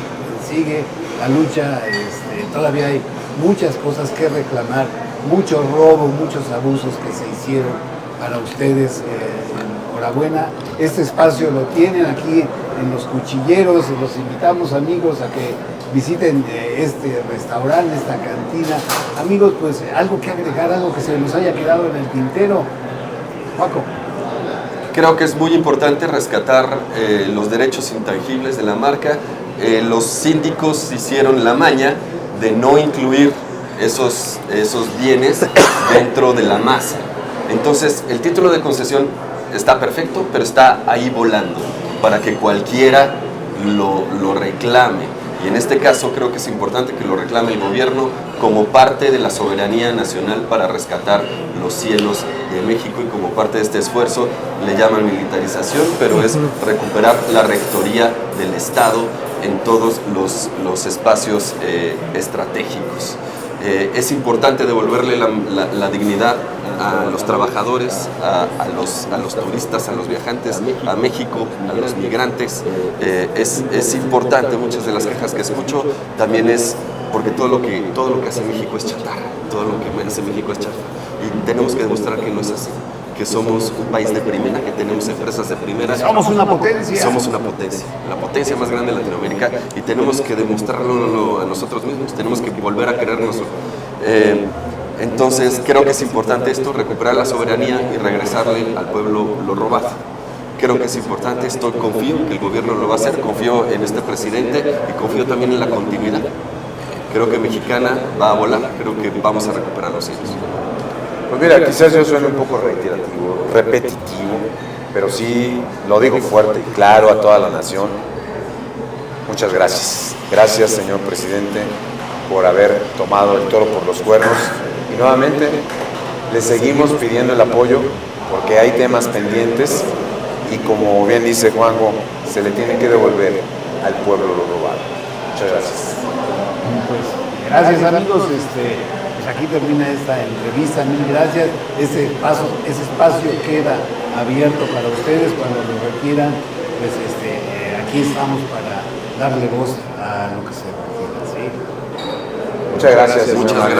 la lucha, todavía hay muchas cosas que reclamar, mucho robo, muchos abusos que se hicieron para ustedes. Enhorabuena, este espacio lo tienen aquí en Los Cuchilleros, los invitamos amigos a que visiten este restaurante, esta cantina. Amigos, pues algo que agregar, algo que se nos haya quedado en el tintero. Paco. Creo que es muy importante rescatar los derechos intangibles de la marca. Los síndicos hicieron la maña de no incluir esos bienes dentro de la masa. Entonces, el título de concesión está perfecto, pero está ahí volando para que cualquiera lo reclame. Y en este caso creo que es importante que lo reclame el gobierno como parte de la soberanía nacional para rescatar los cielos de México, y como parte de este esfuerzo le llaman militarización, pero es recuperar la rectoría del Estado en todos los espacios estratégicos. Es importante devolverle la dignidad a los trabajadores, a los turistas, a los viajantes, a México, a los migrantes. Es importante, muchas de las quejas que escucho también es porque todo lo que hace México es chatarra, todo lo que hace México es chatarra. Y tenemos que demostrar que no es así, que somos un país de primera, que tenemos empresas de primera. Somos una potencia. Somos una potencia, la potencia más grande de Latinoamérica, y tenemos que demostrarlo a nosotros mismos, tenemos que volver a querernos. Entonces creo que es importante esto, recuperar la soberanía y regresarle al pueblo lo robado. Creo que es importante esto, confío que el gobierno lo va a hacer, confío en este presidente y confío también en la continuidad. Creo que Mexicana va a volar, creo que vamos a recuperar los hijos. Pues mira, quizás yo suene un poco reiterativo, repetitivo, pero sí lo digo fuerte y claro a toda la nación. Muchas gracias. Gracias, señor presidente. por haber tomado el toro por los cuernos. Y nuevamente le seguimos pidiendo el apoyo porque hay temas pendientes y como bien dice Juanjo, se le tiene que devolver al pueblo lo robado. Muchas gracias. Pues, gracias amigos, pues aquí termina esta entrevista, mil gracias. Ese espacio queda abierto para ustedes cuando lo requieran, pues aquí estamos para darle voz a lo que se requiera, ¿sí? Muchas gracias. Muchas gracias.